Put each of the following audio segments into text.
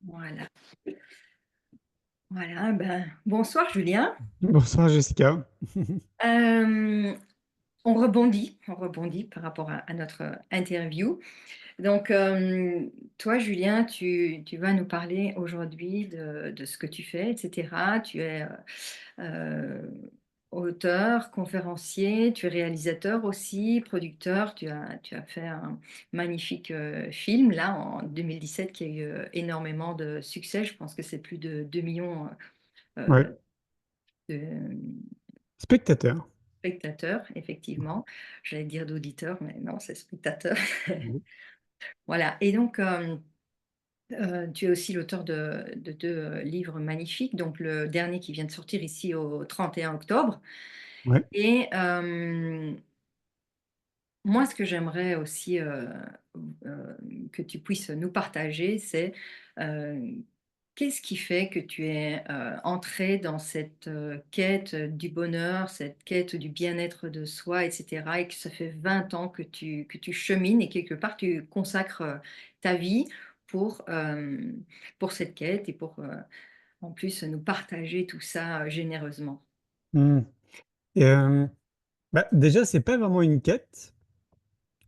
Voilà, voilà. Bonsoir Julien. Bonsoir Jessica. Euh, on rebondit par rapport à notre interview. Donc, toi Julien, tu vas nous parler aujourd'hui de ce que tu fais, etc. Tu es euh, auteur, conférencier, tu es réalisateur aussi, producteur. Tu as fait un magnifique film là en 2017 qui a eu énormément de succès. Je pense que c'est plus de 2 millions Ouais, euh, de spectateur. spectateurs, effectivement. J'allais dire d'auditeurs, mais non, c'est spectateurs. Mhm. Voilà. Et donc, tu es aussi l'auteur de deux livres magnifiques. Donc, le dernier qui vient de sortir ici au 31 octobre. Ouais. Et moi, ce que j'aimerais aussi euh, que tu puisses nous partager, c'est euh, qu'est-ce qui fait que tu es entré dans cette quête du bonheur, cette quête du bien-être de soi, etc., et que ça fait 20 ans que tu chemines et quelque part tu consacres ta vie pour, euh, pour cette quête et pour en plus nous partager tout ça généreusement. Mhm. Et, déjà, c'est pas vraiment une quête.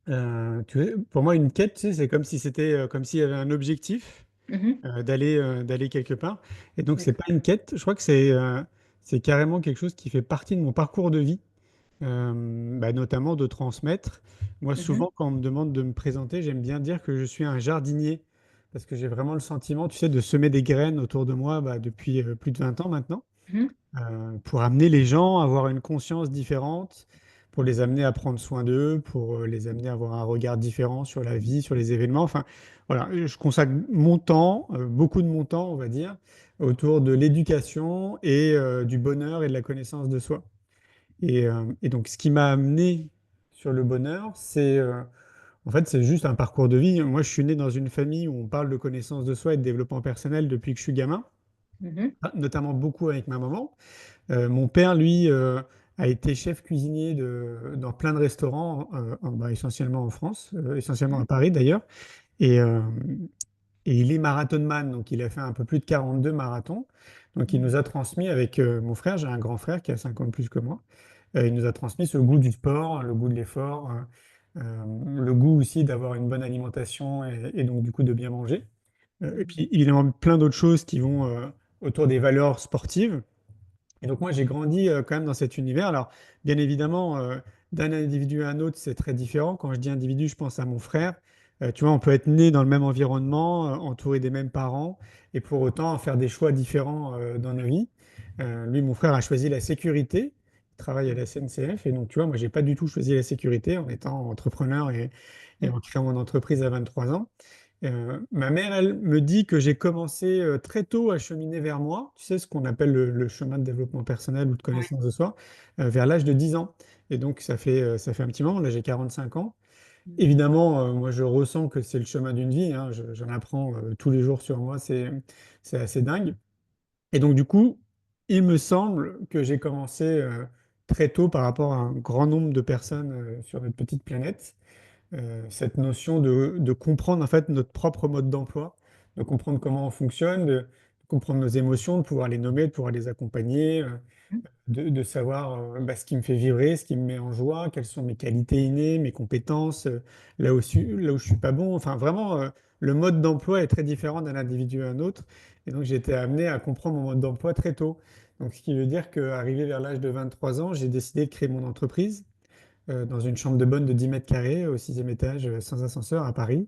Pour moi, une quête, tu sais, c'est comme si c'était comme s'il y avait un objectif Mhm. d'aller quelque part. Et donc, c'est D'accord. pas une quête. Je crois que c'est carrément quelque chose qui fait partie de mon parcours de vie, notamment de transmettre. Moi, Mhm. souvent, quand on me demande de me présenter, j'aime bien dire que je suis un jardinier parce que j'ai vraiment le sentiment, tu sais, de semer des graines autour de moi depuis plus de 20 ans maintenant. Mhm. Pour amener les gens à avoir une conscience différente, pour les amener à prendre soin d'eux, pour les amener à avoir un regard différent sur la vie, sur les événements. Enfin, voilà, je consacre mon temps, beaucoup de mon temps, on va dire, autour de l'éducation et du bonheur et de la connaissance de soi. Et donc, ce qui m'a amené sur le bonheur, en fait, c'est juste un parcours de vie. Moi, je suis né dans une famille où on parle de connaissance de soi et de développement personnel depuis que je suis gamin, Mhm. notamment beaucoup avec ma maman. Mon père, lui, a été chef cuisinier dans plein de restaurants, essentiellement en France, essentiellement à Mhm. Paris d'ailleurs. Et, euh, et il est marathonman, donc il a fait un peu plus de 42 marathons. Donc il nous a transmis avec mon frère, j'ai un grand frère qui a 5 ans de plus que moi, il nous a transmis ce goût du sport, le goût de l'effort, le goût aussi d'avoir une bonne alimentation et donc du coup de bien manger. Et puis évidemment plein d'autres choses qui vont autour des valeurs sportives. Et donc moi, j'ai grandi quand même dans cet univers. Alors, bien évidemment, d'un individu à un autre, c'est très différent. Quand je dis individu, je pense à mon frère. Tu vois, on peut être né dans le même environnement, entouré des mêmes parents, et pour autant faire des choix différents dans nos vies. Lui, mon frère a choisi la sécurité. Il travaille à la SNCF. Et donc, tu vois, moi, j'ai pas du tout choisi la sécurité en étant entrepreneur et en créant mon entreprise à 23 ans. Ma mère, elle, me dit que j'ai commencé très tôt à cheminer vers moi, tu sais, ce qu'on appelle le chemin de développement personnel ou de Ouais. connaissance de soi, vers l'âge de 10 ans. Et donc, ça fait un petit moment, là j'ai 45 ans. Évidemment, moi je ressens que c'est le chemin d'une vie, hein, j'en apprends tous les jours sur moi, c'est assez dingue. Et donc, du coup, il me semble que j'ai commencé très tôt par rapport à un grand nombre de personnes sur notre petite planète cette notion de comprendre en fait notre propre mode d'emploi, de comprendre comment on fonctionne, de comprendre nos émotions, de pouvoir les nommer, de pouvoir les accompagner, de savoir ce qui me fait vibrer, ce qui me met en joie, quelles sont mes qualités innées, mes compétences, là où je suis pas bon. Enfin, vraiment, le mode d'emploi est très différent d'un individu à un autre. Et donc, j'ai été amené à comprendre mon mode d'emploi très tôt. Donc, ce qui veut dire qu'arrivé vers l'âge de 23 ans, j'ai décidé de créer mon entreprise dans une chambre de bonne de 10 mètres carrés au sixième étage sans ascenseur à Paris.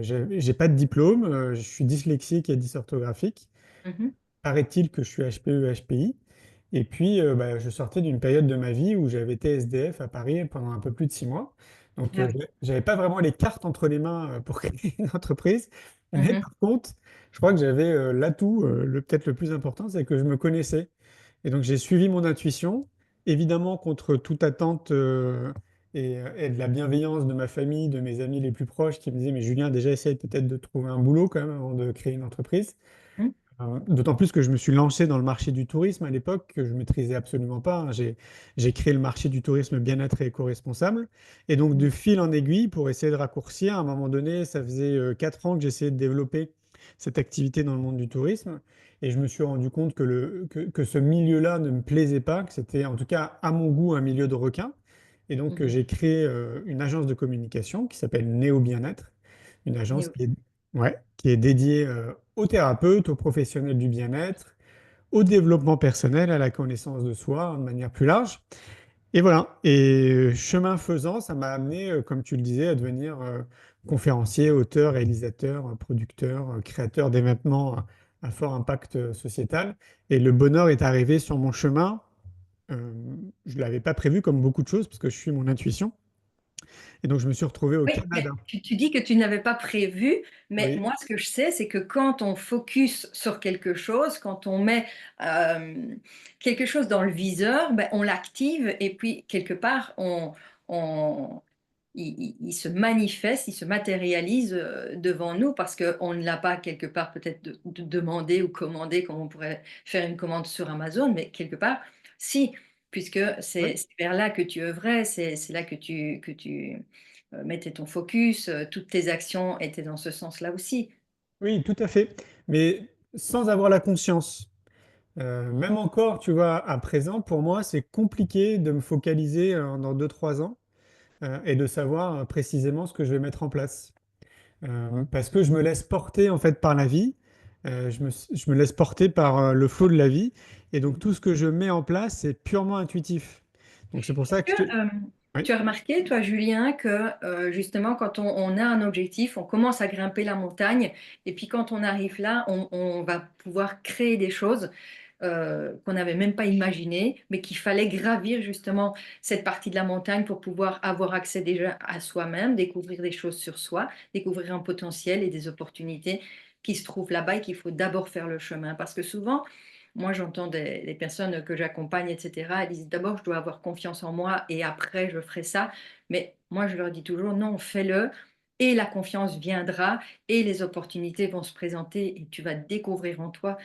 J'ai pas de diplôme, je suis dyslexique et dysorthographique. Mhm. Paraît-il que je suis HPE, HPI. Et puis, je sortais d'une période de ma vie où j'avais été SDF à Paris pendant un peu plus de 6 mois. Donc, Ah oui. j'avais pas vraiment les cartes entre les mains pour créer une entreprise. Mais Mhm. par contre, je crois que j'avais l'atout, peut-être le plus important, c'est que je me connaissais. Et donc j'ai suivi mon intuition, évidemment contre toute attente et de la bienveillance de ma famille, de mes amis les plus proches qui me disaient, mais Julien, déjà essaye peut-être de trouver un boulot quand même avant de créer une entreprise. Mhm. D'autant plus que je me suis lancé dans le marché du tourisme à l'époque que je maîtrisais absolument pas, hein. J'ai créé le marché du tourisme bien-être et éco-responsable. Et donc de fil en aiguille, pour essayer de raccourcir, à un moment donné, ça faisait 4 ans que j'essayais de développer cette activité dans le monde du tourisme. Et je me suis rendu compte que ce milieu-là ne me plaisait pas, que c'était en tout cas à mon goût un milieu de requins. Et donc Mhm. j'ai créé une agence de communication qui s'appelle Néo Bien-être, une agence Néo. ouais, qui est dédiée aux thérapeutes, aux professionnels du bien-être, au développement personnel, à la connaissance de soi de manière plus large. Et voilà. Et chemin faisant, ça m'a amené, comme tu le disais, à devenir conférencier, auteur, réalisateur, producteur, créateur d'événements à fort impact sociétal. Et le bonheur est arrivé sur mon chemin. Euh, je ne l'avais pas prévu comme beaucoup de choses parce que je suis mon intuition. Et donc, je me suis retrouvé au Oui, Canada. mais tu dis que tu n'avais pas prévu, mais Oui, moi, ce que je sais, c'est que quand on focus sur quelque chose, quand on met quelque chose dans le viseur, ben, on l'active et puis quelque part, on- il se manifeste, il se matérialise devant nous parce qu'on ne l'a pas quelque part peut-être demandé ou commandé comme on pourrait faire une commande sur Amazon, mais quelque part, si, puisque oui, c'est vers là que tu œuvrais, c'est là que tu mettais ton focus, toutes tes actions étaient dans ce sens-là aussi. oui, tout à fait. Mais sans avoir la conscience. Même encore, tu vois, à présent, pour moi, c'est compliqué de me focaliser dans 2, 3 ans et de savoir précisément ce que je vais mettre en place. Parce que je me laisse porter en fait par la vie, je me laisse porter par le flot de la vie, et donc tout ce que je mets en place, c'est purement intuitif. Donc c'est pour Est-ce ça que que oui, tu as remarqué, toi, Julien, que justement, quand on a un objectif, on commence à grimper la montagne, et puis quand on arrive là, on va pouvoir créer des choses qu'on n'avait même pas imaginées, mais qu'il fallait gravir justement cette partie de la montagne pour pouvoir avoir accès déjà à soi-même, découvrir des choses sur soi, découvrir un potentiel et des opportunités qui se trouvent là-bas et qu'il faut d'abord faire le chemin. Parce que souvent, moi, j'entends des personnes que j'accompagne, etc. Elles disent d'abord, je dois avoir confiance en moi et après, je ferai ça. Mais moi, je leur dis toujours, non, fais-le et la confiance viendra et les opportunités vont se présenter et tu vas découvrir en toi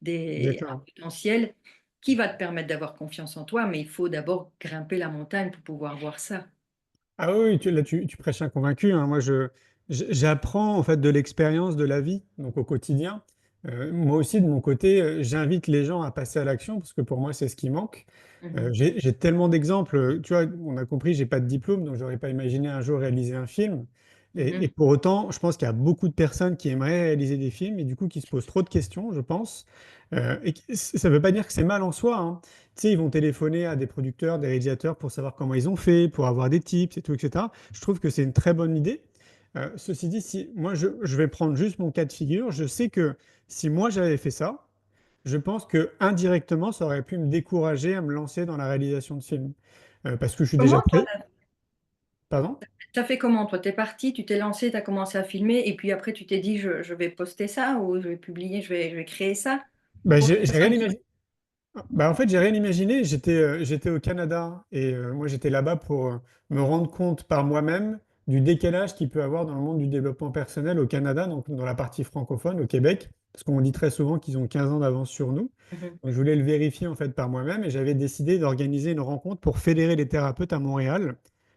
un exactement. potentiel qui va te permettre d'avoir confiance en toi. Mais il faut d'abord grimper la montagne pour pouvoir voir ça. Ah oui, oui, là tu prêches un convaincu, hein. Moi, j'apprends en fait de l'expérience de la vie, donc au quotidien. Moi aussi, de mon côté, j'invite les gens à passer à l'action parce que pour moi, c'est ce qui manque. Mhm, J'ai tellement d'exemples. Tu vois, on a compris, j'ai pas de diplôme, donc j'aurais pas imaginé un jour réaliser un film. Et mhm. pour autant, je pense qu'il y a beaucoup de personnes qui aimeraient réaliser des films et du coup qui se posent trop de questions, je pense. Ça ne veut pas dire que c'est mal en soi, hein. Tu sais, ils vont téléphoner à des producteurs, des réalisateurs pour savoir comment ils ont fait, pour avoir des tips et tout, etc. Je trouve que c'est une très bonne idée. Ceci dit, si moi je vais prendre juste mon cas de figure, je sais que si moi j'avais fait ça, je pense que indirectement ça aurait pu me décourager à me lancer dans la réalisation de films. Parce que je suis déjà Comment toi, prêt. Pardon? t'as fait comment toi? T'es parti, tu t'es lancé, t'as commencé à filmer et puis après tu t'es dit je vais poster ça ou je vais publier, je vais créer ça Bah, pour que j'ai rien personne imaginé. Bah, en fait, j'ai rien imaginé. J'étais au Canada et moi, j'étais là-bas pour me rendre compte par moi-même du décalage qu'il peut avoir dans le monde du développement personnel au Canada, donc dans la partie francophone, au Québec, parce qu'on dit très souvent qu'ils ont 15 ans d'avance sur nous. Mhm, Donc, je voulais le vérifier en fait par moi-même et j'avais décidé d'organiser une rencontre pour fédérer les thérapeutes à Montréal.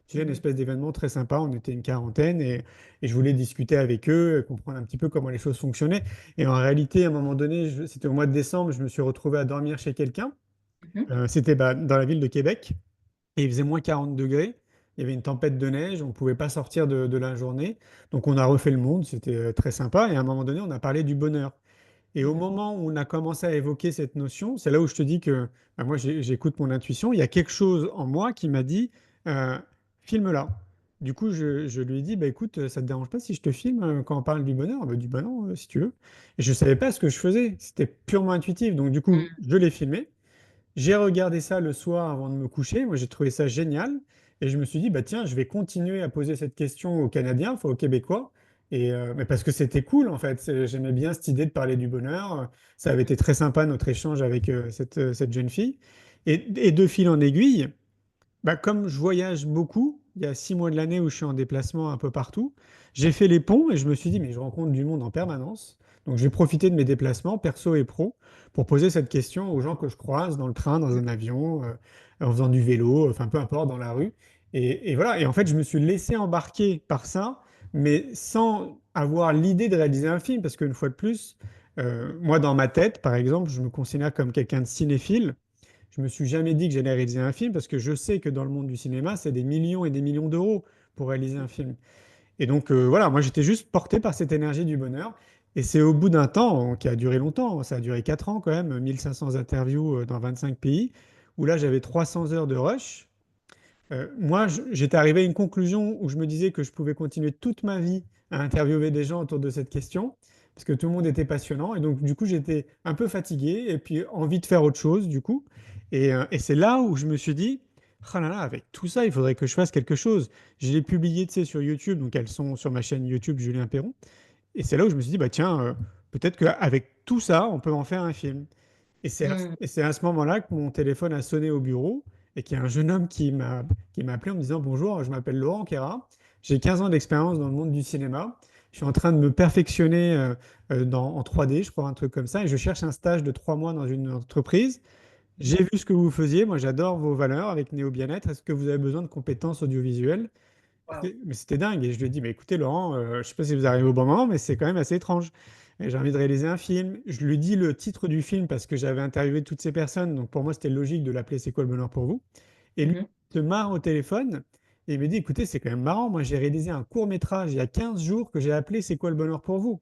Tu sais, une mhm, espèce d'événement très sympa. On était une quarantaine et je voulais discuter avec eux, comprendre un petit peu comment les choses fonctionnaient. Et en réalité, à un moment donné, c'était au mois de décembre, je me suis retrouvé à dormir chez quelqu'un. mhm, C'était bah, dans la ville de Québec et il faisait moins 40 degrés. Il y avait une tempête de neige, on ne pouvait pas sortir de la journée. Donc on a refait le monde, c'était très sympa. Et à un moment donné, on a parlé du bonheur. Et au mhm. moment où on a commencé à évoquer cette notion, c'est là où je te dis que bah, moi j'écoute mon intuition. Il y a quelque chose en moi qui m'a dit euh, filme-la. Du coup, je lui ai dit bah, écoute, ça te dérange pas si je te filme quand on parle du bonheur? Bah, du bonheur, si tu veux. Et je ne savais pas ce que je faisais. C'était purement intuitif. Donc du coup, je l'ai filmé. J'ai regardé ça le soir avant de me coucher. Moi, j'ai trouvé ça génial. Et je me suis dit, bah tiens, je vais continuer à poser cette question aux Canadiens, enfin aux Québécois. Mais parce que c'était cool, en fait. J'aimais bien cette idée de parler du bonheur. Ça avait été très sympa, notre échange avec cette jeune fille. Et de fil en aiguille, bah, comme je voyage beaucoup, il y a 6 mois de l'année où je suis en déplacement un peu partout, j'ai fait les ponts et je me suis dit, mais je rencontre du monde en permanence. Donc, j'ai profité de mes déplacements, perso et pro, pour poser cette question aux gens que je croise dans le train, dans un avion, en faisant du vélo, enfin peu importe, dans la rue. Et voilà. Et en fait, je me suis laissé embarquer par ça. mais sans avoir l'idée de réaliser un film, parce qu'une fois de plus, moi dans ma tête, par exemple, je me considère comme quelqu'un de cinéphile. Je me suis jamais dit que j'allais réaliser un film, parce que je sais que dans le monde du cinéma, c'est des millions et des millions d'euros pour réaliser un film. Et donc voilà, moi j'étais juste porté par cette énergie du bonheur. Et c'est au bout d'un temps, qui a duré longtemps, ça a duré 4 ans quand même, 1500 interviews dans 25 pays, où là j'avais 300 heures de rush. Moi, j'étais arrivé à une conclusion où je me disais que je pouvais continuer toute ma vie à interviewer des gens autour de cette question, parce que tout le monde était passionnant. Et donc, du coup, j'étais un peu fatigué et puis envie de faire autre chose, du coup. Et c'est là où je me suis dit, ah là là, avec tout ça, il faudrait que je fasse quelque chose. Je l'ai publié, tu sais, sur YouTube, donc elles sont sur ma chaîne YouTube Julien Perron. Et c'est là où je me suis dit, bah tiens, peut-être qu'avec tout ça, on peut en faire un film. Mm. Et c'est à ce moment-là que mon téléphone a sonné au bureau et qu'il y a un jeune homme qui m'a appelé en me disant, bonjour, je m'appelle Laurent Quéra, j'ai 15 ans d'expérience dans le monde du cinéma, je suis en train de me perfectionner en 3D, je crois, un truc comme ça, et je cherche un stage de 3 mois dans une entreprise. J'ai vu ce que vous faisiez, moi j'adore vos valeurs avec Néo Bien-être, est-ce que vous avez besoin de compétences audiovisuelles? Wow. Mais c'était dingue. Et je lui ai dit, mais écoutez, Laurent, je ne sais pas si vous arrivez au bon moment, mais c'est quand même assez étrange. Et j'ai envie de réaliser un film. Je lui dis le titre du film parce que j'avais interviewé toutes ces personnes. Donc pour moi, c'était logique de l'appeler C'est quoi le bonheur pour vous? Et lui, Mhm. il se marre au téléphone et il me dit, écoutez, c'est quand même marrant. Moi, j'ai réalisé un court métrage il y a 15 jours que j'ai appelé C'est quoi le bonheur pour vous?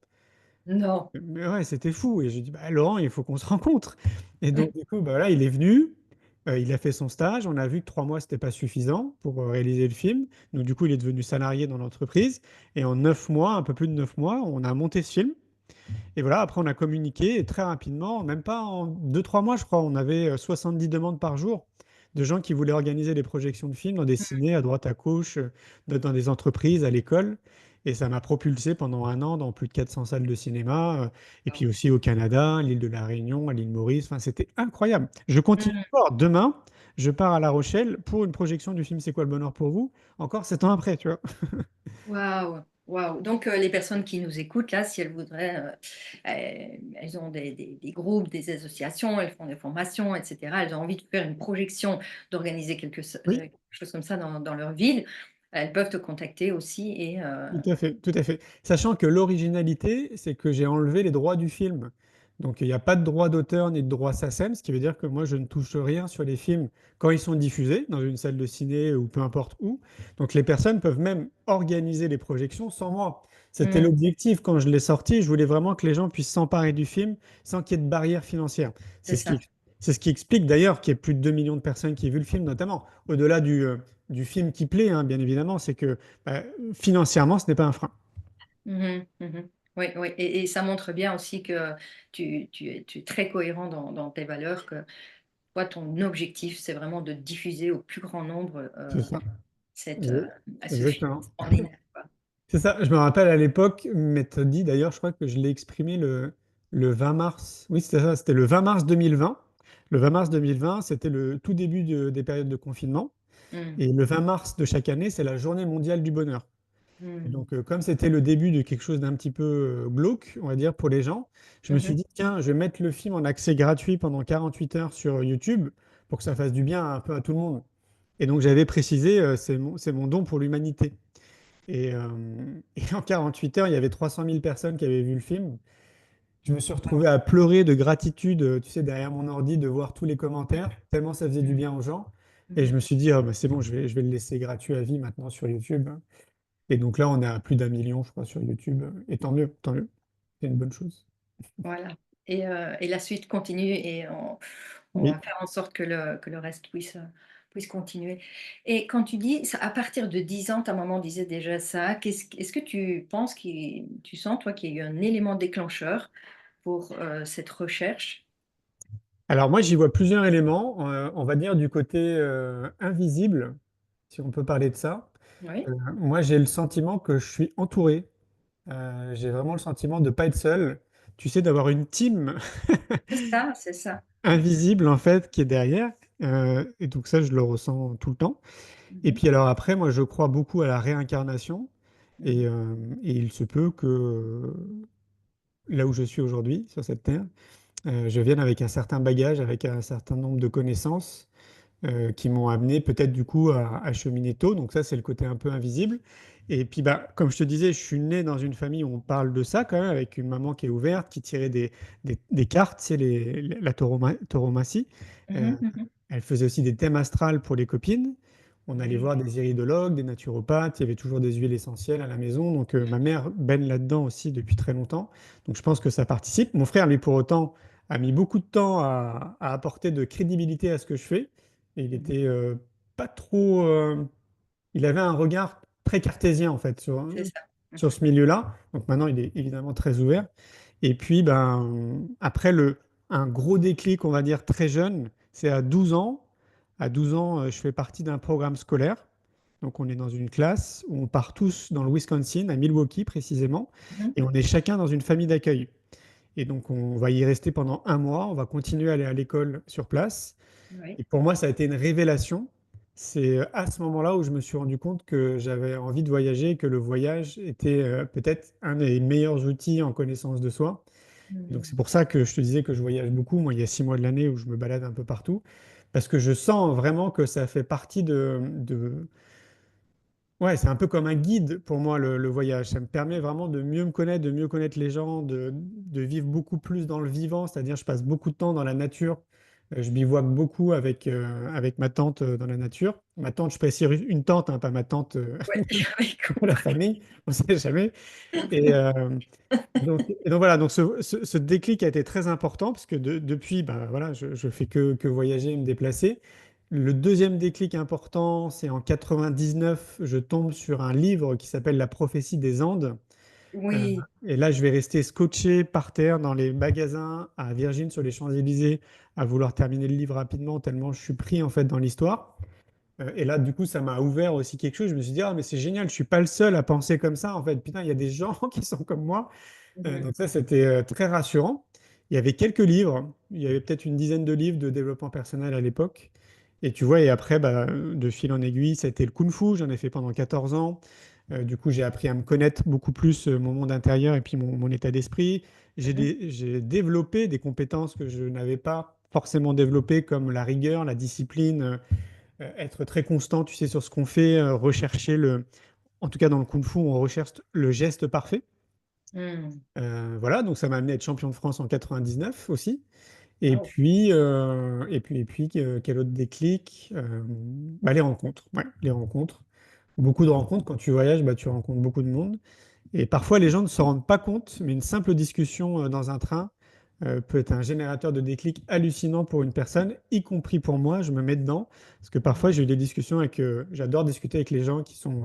Non. Mais ouais, c'était fou. Et j'ai dit, bah, Laurent, il faut qu'on se rencontre. Et donc, du coup, bah, là, il est venu, il a fait son stage. On a vu que 3 mois, c'était pas suffisant pour réaliser le film. Donc, du coup, il est devenu salarié dans l'entreprise. Et en 9 mois, un peu plus de 9 mois, on a monté ce film. Et voilà, après, on a communiqué et très rapidement, même pas en 2, 3 mois, je crois, on avait 70 demandes par jour de gens qui voulaient organiser des projections de films dans des cinés à droite, à gauche, dans des entreprises, à l'école. Et ça m'a propulsé pendant un an dans plus de 400 salles de cinéma, et puis aussi au Canada, l'île de la Réunion, à l'île Maurice. Enfin, c'était incroyable. Je continue Mm. encore. Demain, je pars à La Rochelle pour une projection du film C'est quoi le bonheur pour vous? Encore 7 ans après, tu vois. Waouh, waouh. Donc, les personnes qui nous écoutent, là, si elles voudraient, elles ont des groupes, des associations, elles font des formations, etc. Elles ont envie de faire une projection, d'organiser Oui. quelque chose comme ça dans leur ville. Elles peuvent te contacter aussi. Et, Tout à fait, tout à fait. Sachant que l'originalité, c'est que j'ai enlevé les droits du film. Donc il n'y a pas de droit d'auteur ni de droit SACEM, ce qui veut dire que moi je ne touche rien sur les films quand ils sont diffusés dans une salle de ciné ou peu importe où. Donc les personnes peuvent même organiser les projections sans moi. C'était Mm, l'objectif quand je l'ai sorti. Je voulais vraiment que les gens puissent s'emparer du film sans qu'il y ait de barrière financière. c'est C'est ce ça. qui, c'est ce qui explique d'ailleurs qu'il y ait plus de 2 millions de personnes qui aient vu le film, notamment. Au-delà du film qui plaît, hein, bien évidemment, c'est que bah, financièrement, ce n'est pas un frein. Mhm, mhm. Oui, oui. Et ça montre bien aussi que tu es très cohérent dans tes valeurs, que toi, ton objectif, c'est vraiment de diffuser au plus grand nombre C'est ça. cette, Exa- ce film Exactement. extraordinaire, quoi. C'est ça. Je me rappelle à l'époque m'être dit, d'ailleurs, je crois que je l'ai exprimé le 20 mars. Oui, c'était ça. C'était le 20 mars 2020. Le 20 mars 2020, c'était le tout début des périodes de confinement. Mm, Et le 20 mars de chaque année, c'est la journée mondiale du bonheur. Et mm, donc, comme c'était le début de quelque chose d'un petit peu glauque, on va dire, pour les gens, je me suis mhm. dit, tiens, je vais mettre le film en accès gratuit pendant 48 heures sur YouTube pour que ça fasse du bien un peu à tout le monde. Et donc, j'avais précisé, c'est mon don pour l'humanité. Et en 48 heures, il y avait 300 000 personnes qui avaient vu le film. Je me suis retrouvé à pleurer de gratitude, tu sais, derrière mon ordi, de voir tous les commentaires, tellement ça faisait du bien aux gens. Et je me suis dit, ah, bah, c'est bon, je vais le laisser gratuit à vie maintenant sur YouTube. Et donc là, on est à plus d'1 million, je crois, sur YouTube. Et tant mieux, tant mieux. C'est une bonne chose. Voilà. Et la suite continue et on va Oui. faire en sorte que le reste puisse continuer. Et quand tu dis, à partir de 10 ans, ta maman disait déjà ça, est-ce que tu penses, tu sens, toi, qu'il y a eu un élément déclencheur pour cette recherche? Alors moi, j'y vois plusieurs éléments. On va dire du côté invisible, si on peut parler de ça. Oui, Moi, j'ai le sentiment que je suis entouré. J'ai vraiment le sentiment de ne pas être seul. Tu sais, d'avoir une team c'est ça, c'est ça. invisible, en fait, qui est derrière. Et donc ça, je le ressens tout le temps. Et Mhm, puis alors après, moi, je crois beaucoup à la réincarnation. mhm, Et il se peut que là où je suis aujourd'hui, sur cette terre, je vienne avec un certain bagage, avec un certain nombre de connaissances, qui m'ont amené peut-être du coup à cheminer tôt. Donc ça, c'est le côté un peu invisible. Et puis, bah, comme je te disais, je suis né dans une famille où on parle de ça quand même, avec une maman qui est ouverte, qui tirait des cartes, c'est la tauromatie. Euh, Mhm, mhm. Elle faisait aussi des thèmes astrales pour les copines. On allait Oui. voir des iridologues, des naturopathes, il y avait toujours des huiles essentielles à la maison. Donc ma mère baigne là-dedans aussi depuis très longtemps. Donc je pense que ça participe. Mon frère, lui, pour autant, a mis beaucoup de temps à apporter de crédibilité à ce que je fais. Et il Mhm. était pas trop. Il avait un regard très cartésien en fait C'est ça. sur Mhm, ce milieu-là. Donc maintenant, il est évidemment très ouvert. Et puis, ben, après, un gros déclic, on va dire très jeune, c'est à 12 ans. À 12 ans, je fais partie d'un programme scolaire. Donc, on est dans une classe où on part tous dans le Wisconsin, à Milwaukee précisément, mhm. et on est chacun dans une famille d'accueil. Et donc, on va y rester pendant un mois. On va continuer à aller à l'école sur place. Oui. Et pour moi, ça a été une révélation. C'est à ce moment-là où je me suis rendu compte que j'avais envie de voyager, que le voyage était peut-être un des meilleurs outils en connaissance de soi. Donc c'est Mhm. pour ça que je te disais que je voyage beaucoup. Moi, il y a 6 mois de l'année où je me balade un peu partout, parce que je sens vraiment que ça fait partie Ouais, c'est un peu comme un guide pour moi, le voyage. Ça me permet vraiment de mieux me connaître, de mieux connaître les gens, de vivre beaucoup plus dans le vivant, c'est-à-dire je passe beaucoup de temps dans la nature. Je bivouaque beaucoup avec ma tante dans la nature. Ma tante, je précise une tante, hein, pas ma tante Ouais, j'avais de la compris. famille, on ne sait jamais. Et, donc voilà, donc ce déclic a été très important parce que depuis, ben, voilà, je fais que voyager et me déplacer. Le deuxième déclic important, c'est en 99, je tombe sur un livre qui s'appelle La prophétie des Andes. Euh, Oui. et là, je vais rester scotché par terre dans les magasins à Virgin sur les Champs-Élysées à vouloir terminer le livre rapidement tellement je suis pris en fait dans l'histoire. Et là, du coup, ça m'a ouvert aussi quelque chose. Je me suis dit, ah, mais c'est génial, je suis pas le seul à penser comme ça en fait. Putain, il y a des gens qui sont comme moi. Mhm. Donc ça, c'était très rassurant. Il y avait quelques livres, il y avait peut-être une dizaine de livres de développement personnel à l'époque. Et tu vois, et après, bah, de fil en aiguille, c'était le Kung Fu, j'en ai fait pendant 14 ans. Du coup, j'ai appris à me connaître beaucoup plus mon monde intérieur et puis mon état d'esprit. Mhm. J'ai développé des compétences que je n'avais pas forcément développées, comme la rigueur, la discipline, être très constant, tu sais, sur ce qu'on fait, rechercher En tout cas, dans le Kung Fu, on recherche le geste parfait. Mhm. Voilà, donc ça m'a amené à être champion de France en 99 aussi. Wow. Quel autre déclic? Bah, les rencontres. Ouais, les rencontres. Beaucoup de rencontres. Quand tu voyages, bah, tu rencontres beaucoup de monde. Et parfois, les gens ne se rendent pas compte, mais une simple discussion dans un train peut être un générateur de déclic hallucinant pour une personne, y compris pour moi. Je me mets dedans. Parce que parfois, j'ai eu des discussions avec. J'adore discuter avec les gens qui sont.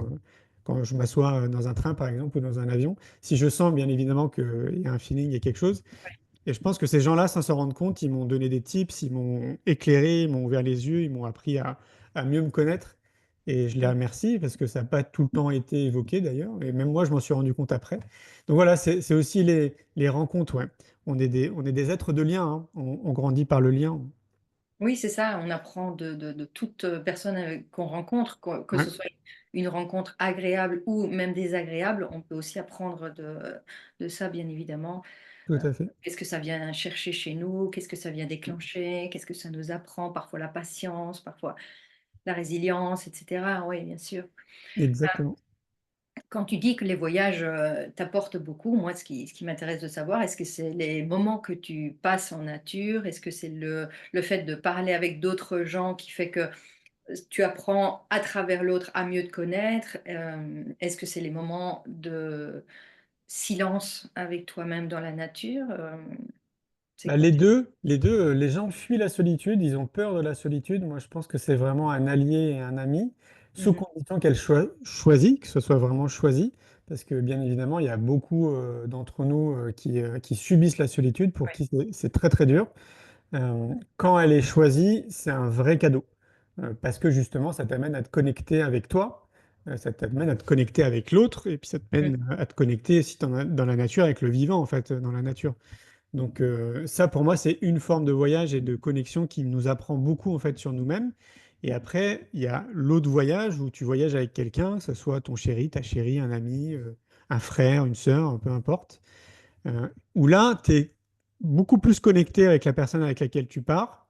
Quand je m'assois dans un train, par exemple, ou dans un avion, si je sens bien évidemment qu'il y a un feeling, il y a quelque chose, et je pense que ces gens-là, sans s'en rendre compte, ils m'ont donné des tips, ils m'ont éclairé, ils m'ont ouvert les yeux, ils m'ont appris à mieux me connaître. Et je les Oui. remercie parce que ça n'a pas tout le temps été évoqué d'ailleurs. Et même moi, je m'en suis rendu compte après. Donc voilà, c'est aussi les rencontres. Ouais. On est des êtres de lien, hein. On grandit par le lien. Oui, c'est ça, on apprend de toute personne qu'on rencontre, que Ouais, ce soit une rencontre agréable ou même désagréable, on peut aussi apprendre de ça, bien évidemment. tout Euh, à fait. Qu'est-ce que ça vient chercher chez nous? Qu'est-ce que ça vient déclencher? Qu'est-ce que ça nous apprend? Parfois la patience, parfois la résilience, etc. Oui, bien sûr. Exactement. Quand tu dis que les voyages t'apportent beaucoup, moi, ce qui m'intéresse de savoir, est-ce que c'est les moments que tu passes en nature? Est-ce que c'est le fait de parler avec d'autres gens qui fait que tu apprends à travers l'autre à mieux te connaître? Est-ce que c'est les moments de silence avec toi-même dans la nature? C'est Bah, quoi? les gens fuient la solitude, ils ont peur de la solitude. Moi, je pense que c'est vraiment un allié et un ami, sous Mhm. condition qu'elle soit choisie, que ce soit vraiment choisi. Parce que bien évidemment, il y a beaucoup d'entre nous qui subissent la solitude, pour Ouais. qui c'est très très dur. Quand elle est choisie, c'est un vrai cadeau. Parce que justement, ça t'amène à te connecter avec toi, ça t'amène à te connecter avec l'autre, et puis ça Mhm. t'amène à te connecter, si t'en as dans la nature, avec le vivant, en fait, dans la nature. Donc ça, pour moi, c'est une forme de voyage et de connexion qui nous apprend beaucoup en fait sur nous-mêmes. Et après, il y a l'autre voyage où tu voyages avec quelqu'un, que ce soit ton chéri, ta chérie, un ami, un frère, une sœur, peu importe. Où là, tu es beaucoup plus connecté avec la personne avec laquelle tu pars.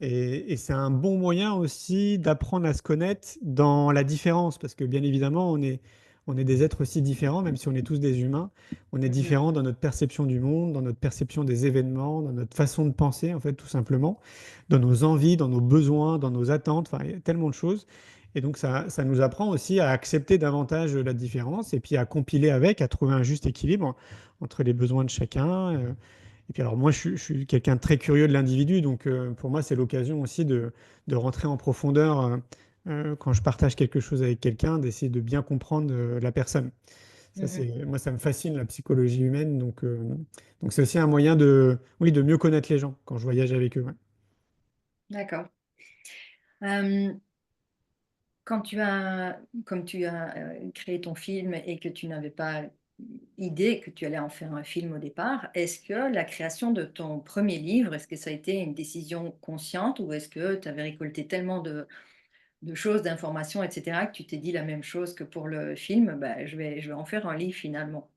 Et c'est un bon moyen aussi d'apprendre à se connaître dans la différence, parce que bien évidemment, on est des êtres aussi différents, même si on est tous des humains. On est Mhm. différents dans notre perception du monde, dans notre perception des événements, dans notre façon de penser, en fait, tout simplement, dans nos envies, dans nos besoins, dans nos attentes, enfin, il y a tellement de choses. Et donc, ça nous apprend aussi à accepter davantage la différence et puis à compiler avec, à trouver un juste équilibre entre les besoins de chacun. Et puis alors moi, je suis quelqu'un de très curieux de l'individu, donc pour moi, c'est l'occasion aussi de rentrer en profondeur quand je partage quelque chose avec quelqu'un, d'essayer de bien comprendre la personne. Mhm. Moi, ça me fascine la psychologie humaine, donc c'est aussi un moyen oui, de mieux connaître les gens quand je voyage avec eux. Ouais. D'accord. Euh, Quand tu as, comme tu as créé ton film et que tu n'avais pas idée que tu allais en faire un film au départ, est-ce que la création de ton premier livre, est-ce que ça a été une décision consciente ou est-ce que tu avais récolté tellement de choses, d'informations, etc., que tu t'es dit la même chose que pour le film, bah, je vais en faire un livre finalement.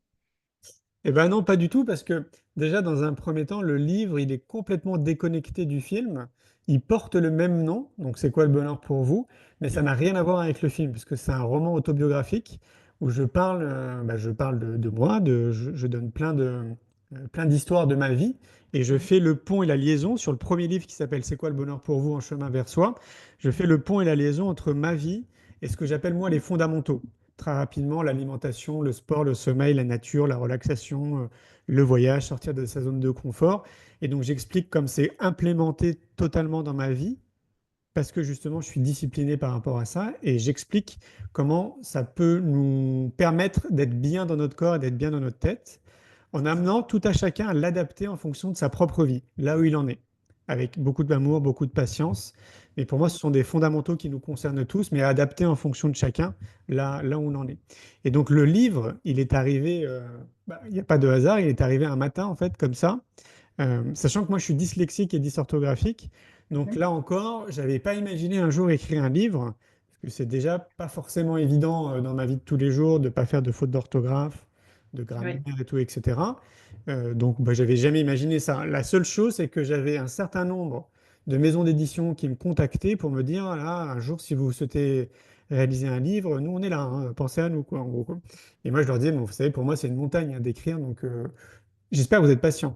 Eh ben non, pas du tout, parce que déjà, dans un premier temps, le livre, il est complètement déconnecté du film. Il porte le même nom, donc c'est quoi le bonheur pour vous, mais ça n'a rien à voir avec le film, parce que c'est un roman autobiographique où je parle de moi, je donne plein d'histoires de ma vie, et je Mhm. fais le pont et la liaison sur le premier livre qui s'appelle C'est quoi le bonheur pour vous en chemin vers soi. Je fais le pont et la liaison entre ma vie et ce que j'appelle moi les fondamentaux très rapidement l'alimentation, le sport, le sommeil, la nature, la relaxation, le voyage, sortir de sa zone de confort. Et donc j'explique comme c'est implémenté totalement dans ma vie, parce que justement je suis discipliné par rapport à ça, et j'explique comment ça peut nous permettre d'être bien dans notre corps et d'être bien dans notre tête, en amenant tout à chacun à l'adapter en fonction de sa propre vie, là où il en est, avec beaucoup d'amour, beaucoup de patience. Mais pour moi, ce sont des fondamentaux qui nous concernent tous, mais adaptés en fonction de chacun, là où on en est. Et donc le livre, il est arrivé, il n'y a pas de hasard, il est arrivé un matin, en fait, comme ça, sachant que moi, je suis dyslexique et dysorthographique. Donc Mhm. là encore, j'avais pas imaginé un jour écrire un livre, parce que c'est déjà pas forcément évident dans ma vie de tous les jours de pas faire de fautes d'orthographe, de grammaire Oui. et tout, etc. Donc bah, j'avais jamais imaginé ça. La seule chose, c'est que j'avais un certain nombre de maisons d'édition qui me contactaient pour me dire, là, un jour, si vous souhaitez réaliser un livre, nous, on est là, hein, pensez à nous, quoi, en gros, quoi. Et moi, je leur disais, bon, vous savez, pour moi, c'est une montagne hein, d'écrire, donc j'espère que vous êtes patient.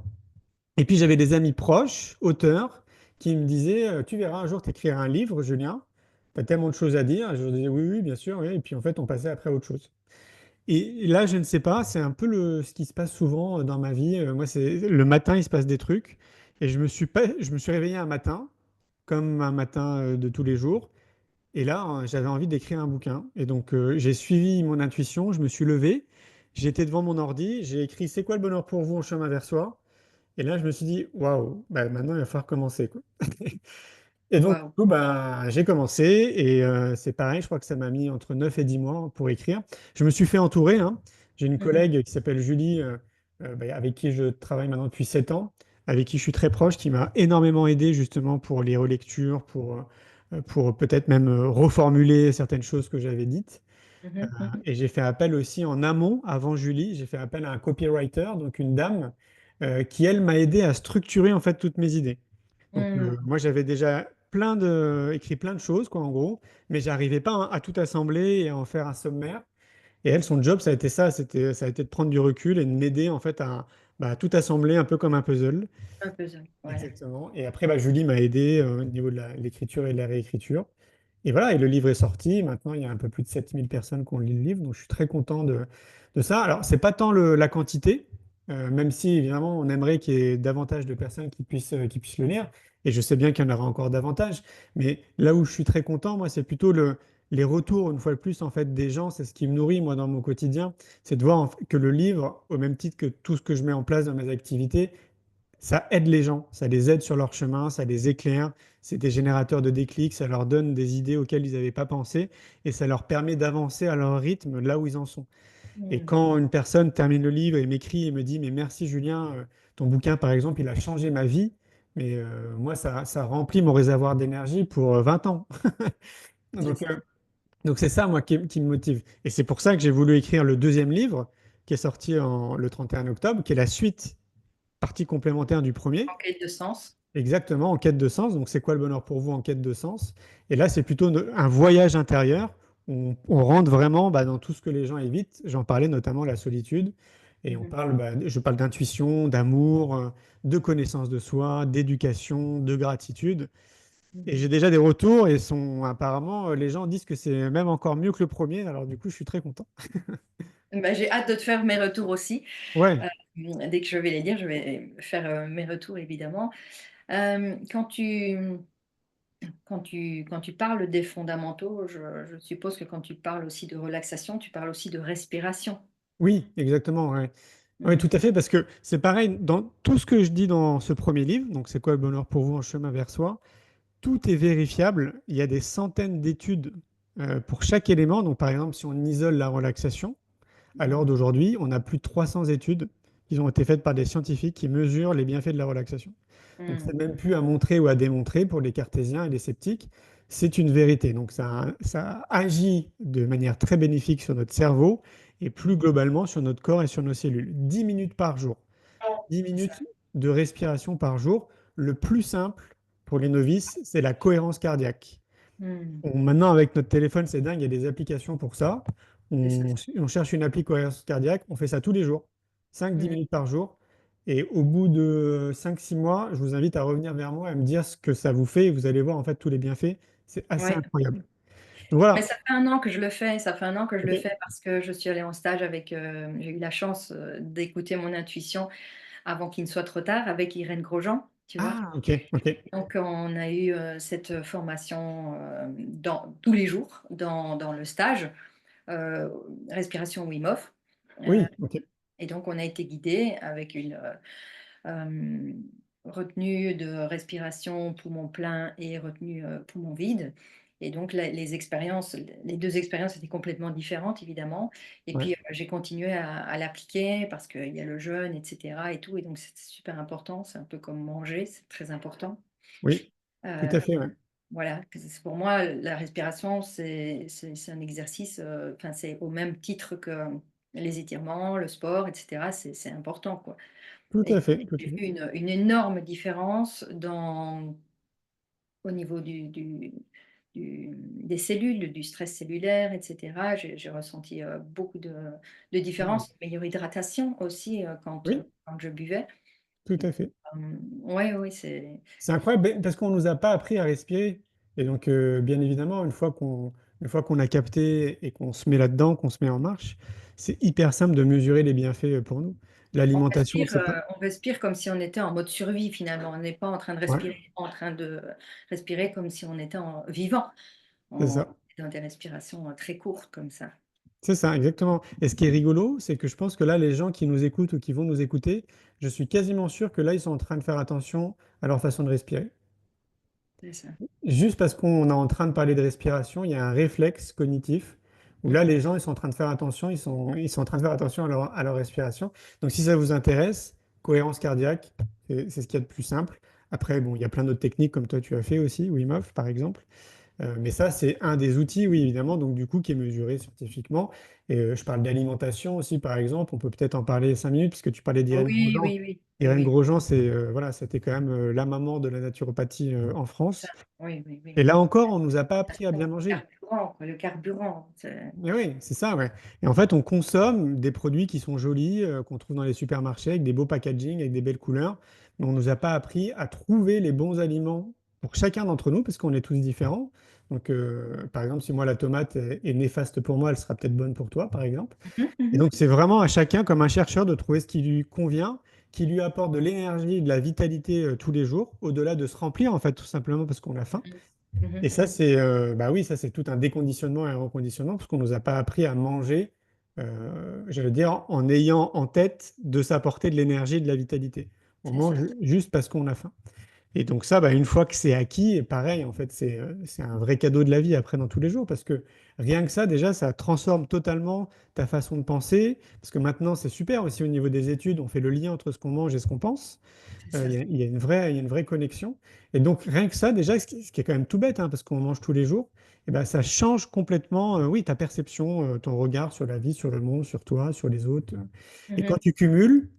Et puis j'avais des amis proches, auteurs, qui me disaient, tu verras, un jour tu écriras un livre, Julien, tu as tellement de choses à dire. Et je leur disais, oui, oui, bien sûr. Oui. Et puis en fait, on passait après à autre chose. Et là, je ne sais pas, c'est un peu ce qui se passe souvent dans ma vie. Moi, c'est le matin, il se passe des trucs. Et je me suis réveillé un matin, comme un matin de tous les jours. Et là, j'avais envie d'écrire un bouquin. Et donc, j'ai suivi mon intuition, je me suis levé, j'étais devant mon ordi, j'ai écrit C'est quoi le bonheur pour vous en chemin vers soi? Et là, je me suis dit, waouh, bah, maintenant, il va falloir commencer, quoi. Et donc, du Waouh. coup, bah, j'ai commencé et c'est pareil, je crois que ça m'a mis entre 9 et 10 mois pour écrire. Je me suis fait entourer, hein. J'ai une Mhm. collègue qui s'appelle Julie, bah, avec qui je travaille maintenant depuis 7 ans, avec qui je suis très proche, qui m'a énormément aidé justement pour les relectures, pour peut-être même reformuler certaines choses que j'avais dites. Mhm. Mhm. Et j'ai fait appel aussi en amont, avant Julie, j'ai fait appel à un copywriter, donc une dame, qui elle m'a aidé à structurer en fait toutes mes idées. Donc Mhm. moi j'avais déjà écrit plein de choses quoi en gros, mais j'arrivais pas hein, à tout assembler et à en faire un sommaire. Et elle, son job, ça a été ça, ça a été de prendre du recul et de m'aider en fait à tout assembler un peu comme un puzzle. Un puzzle, voilà. Exactement. Et après, bah, Julie m'a aidé au niveau de l'écriture et de la réécriture. Et voilà, et le livre est sorti. Maintenant, il y a un peu plus de 7000 personnes qui ont lu le livre. Donc, je suis très content de ça. Alors, c'est pas tant la quantité, même si, évidemment, on aimerait qu'il y ait davantage de personnes qui puissent le lire. Et je sais bien qu'il y en aura encore davantage. Mais là où je suis très content, moi, c'est plutôt les retours, une fois de plus, en fait, des gens. C'est ce qui me nourrit, moi, dans mon quotidien. C'est de voir que le livre, au même titre que tout ce que je mets en place dans mes activités, ça aide les gens, ça les aide sur leur chemin, ça les éclaire, c'est des générateurs de déclics, ça leur donne des idées auxquelles ils n'avaient pas pensé et ça leur permet d'avancer à leur rythme là où ils en sont. Et Mhm. quand une personne termine le livre et m'écrit et me dit, mais merci Julien, ton bouquin par exemple, il a changé ma vie, mais moi ça remplit mon réservoir d'énergie pour 20 ans. C'est Donc ça. donc c'est ça moi qui me motive. Et c'est pour ça que j'ai voulu écrire le deuxième livre qui est sorti le 31 octobre, qui est la suite, partie complémentaire du premier. En quête de sens. Exactement, en quête de sens. Donc, c'est quoi le bonheur pour vous en quête de sens? Et là, c'est plutôt un voyage intérieur. On rentre vraiment bah, dans tout ce que les gens évitent. J'en parlais notamment la solitude. Et Mhm. je parle d'intuition, d'amour, de connaissance de soi, d'éducation, de gratitude. Et Mhm. j'ai déjà des retours et apparemment, les gens disent que c'est même encore mieux que le premier. Alors, du coup, je suis très content. Ben, j'ai hâte de te faire mes retours aussi. Ouais, Dès que je vais les lire, je vais faire mes retours évidemment. Euh, quand tu, quand tu parles des fondamentaux, je suppose que quand tu parles aussi de relaxation, tu parles aussi de respiration. oui, exactement. Ouais. Oui, tout Mhm. à fait, parce que c'est pareil, dans tout ce que je dis dans ce premier livre, donc c'est quoi le bonheur pour vous en chemin vers soi, tout est vérifiable. Il y a des centaines d'études pour chaque élément. Donc, par exemple, si on isole la relaxation, à l'heure Mhm. d'aujourd'hui, on a plus de 300 études qui ont été faites par des scientifiques qui mesurent les bienfaits de la relaxation. Donc, c'est Mhm. même plus à montrer ou à démontrer pour les cartésiens et les sceptiques. C'est une vérité. Donc, ça agit de manière très bénéfique sur notre cerveau et plus globalement sur notre corps et sur nos cellules. 10 minutes par jour. 10 C'est ça. minutes de respiration par jour. Le plus simple pour les novices, c'est la cohérence cardiaque. Mhm. Maintenant, avec notre téléphone, c'est dingue, il y a des applications pour ça. C'est ça. On cherche une appli cohérence cardiaque, on fait ça tous les jours, 5-10 Mhm. minutes par jour. Et au bout de 5-6 mois, je vous invite à revenir vers moi et me dire ce que ça vous fait. Et vous allez voir en fait tous les bienfaits. C'est assez Ouais. incroyable. Donc Mais voilà. ça fait un an que je le fais. Ça fait un an que je le Ok. fais parce que je suis allée en stage avec. J'ai eu la chance d'écouter mon intuition avant qu'il ne soit trop tard avec Irène Grosjean, tu vois. Ah, ok, ok. Donc, on a eu cette formation tous les jours dans le stage, euh, respiration Wim Hof. Euh, Oui, ok. et donc, on a été guidé avec une euh, retenue de respiration poumon plein et retenue poumon vide. Et donc, les deux expériences étaient complètement différentes, évidemment. Et Ouais. puis, j'ai continué à l'appliquer parce qu'il y a le jeûne, etc. Et tout. Et donc, c'est super important. C'est un peu comme manger, c'est très important. Oui, tout Euh, à fait. Ouais. voilà, pour moi, la respiration, c'est un exercice, enfin, c'est au même titre que les étirements, le sport, etc. C'est important, quoi. Tout Et à fait. Tout à j'ai fait. vu une énorme différence au niveau des cellules, du stress cellulaire, etc. J'ai ressenti beaucoup de Mm. différences, une meilleure hydratation aussi Oui, quand je buvais. tout à fait. Oui, oui, c'est C'est incroyable parce qu'on ne nous a pas appris à respirer. Et donc, bien évidemment, une fois qu'on a capté et qu'on se met là-dedans, qu'on se met en marche, c'est hyper simple de mesurer les bienfaits pour nous. L'alimentation, c'est pas. on respire comme si on était en mode survie finalement. On n'est pas en train de Ouais, respirer, en train de respirer comme si on était vivant. c'est On ça. est dans des respirations très courtes comme ça. C'est ça, exactement. Et ce qui est rigolo, c'est que je pense que là, les gens qui nous écoutent ou qui vont nous écouter, je suis quasiment sûr que là, ils sont en train de faire attention à leur façon de respirer. C'est ça. Juste parce qu'on est en train de parler de respiration, il y a un réflexe cognitif où là, Mhm. les gens, ils sont en train de faire attention, ils sont en train de faire attention à leur respiration. Donc, si ça vous intéresse, cohérence cardiaque, c'est ce qu'il y a de plus simple. Après, bon, il y a plein d'autres techniques comme toi, tu as fait aussi, Wim Hof, par exemple. Mais ça, c'est un des outils, oui, évidemment, donc du coup, qui est mesuré scientifiquement. Et je parle d'alimentation aussi, par exemple. On peut peut-être en parler 5 minutes, puisque tu parlais d'Irène Oui, Grosjean. oui, oui, oui, Irène oui. Grosjean, voilà, c'était quand même la maman de la naturopathie en Ça, France. oui, oui, oui. Et là encore, on nous a pas appris à bien manger. Carburant, quoi, le carburant. Mais oui, c'est ça, ouais. Et en fait, on consomme des produits qui sont jolis, qu'on trouve dans les supermarchés, avec des beaux packaging, avec des belles couleurs. Mais on nous a pas appris à trouver les bons aliments pour chacun d'entre nous, parce qu'on est tous différents. Donc, par exemple, si moi, la tomate est néfaste pour moi, elle sera peut-être bonne pour toi, par exemple. Mhm, Et mhm. donc, c'est vraiment à chacun, comme un chercheur, de trouver ce qui lui convient, qui lui apporte de l'énergie, de la vitalité tous les jours, au-delà de se remplir, en fait, tout simplement parce qu'on a faim. Mhm, Et ça, mhm. bah oui, ça, c'est tout un déconditionnement et un reconditionnement, parce qu'on nous a pas appris à manger, j'allais dire, en ayant en tête de s'apporter de l'énergie et de la vitalité. On C'est ça. mange juste parce qu'on a faim. Et donc ça, bah, une fois que c'est acquis, et pareil, en fait, c'est un vrai cadeau de la vie après dans tous les jours, parce que rien que ça, déjà, ça transforme totalement ta façon de penser, parce que maintenant, c'est super aussi au niveau des études, on fait le lien entre ce qu'on mange et ce qu'on pense. C'est ça. Il y a une vraie connexion. Et donc, rien que ça, déjà, ce qui est quand même tout bête, hein, parce qu'on mange tous les jours, et ben, ça change complètement, oui, ta perception, ton regard sur la vie, sur le monde, sur toi, sur les autres. Et quand Mhm, tu cumules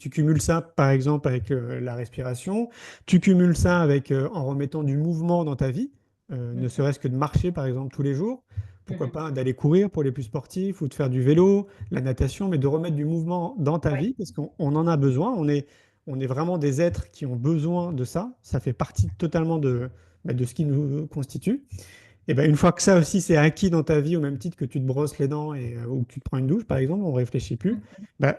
ça, par exemple, avec la respiration, tu cumules ça avec, en remettant du mouvement dans ta vie, ne mhm, serait-ce que de marcher, par exemple, tous les jours. Pourquoi mhm. pas d'aller courir pour les plus sportifs ou de faire du vélo, la natation, mais de remettre du mouvement dans ta Ouais. vie, parce qu'on en a besoin. On est vraiment des êtres qui ont besoin de ça. Ça fait partie totalement de ce qui nous constitue. Et ben, une fois que ça aussi c'est acquis dans ta vie, au même titre que tu te brosses les dents ou que tu te prends une douche, par exemple, on ne réfléchit plus. Mhm. Ben,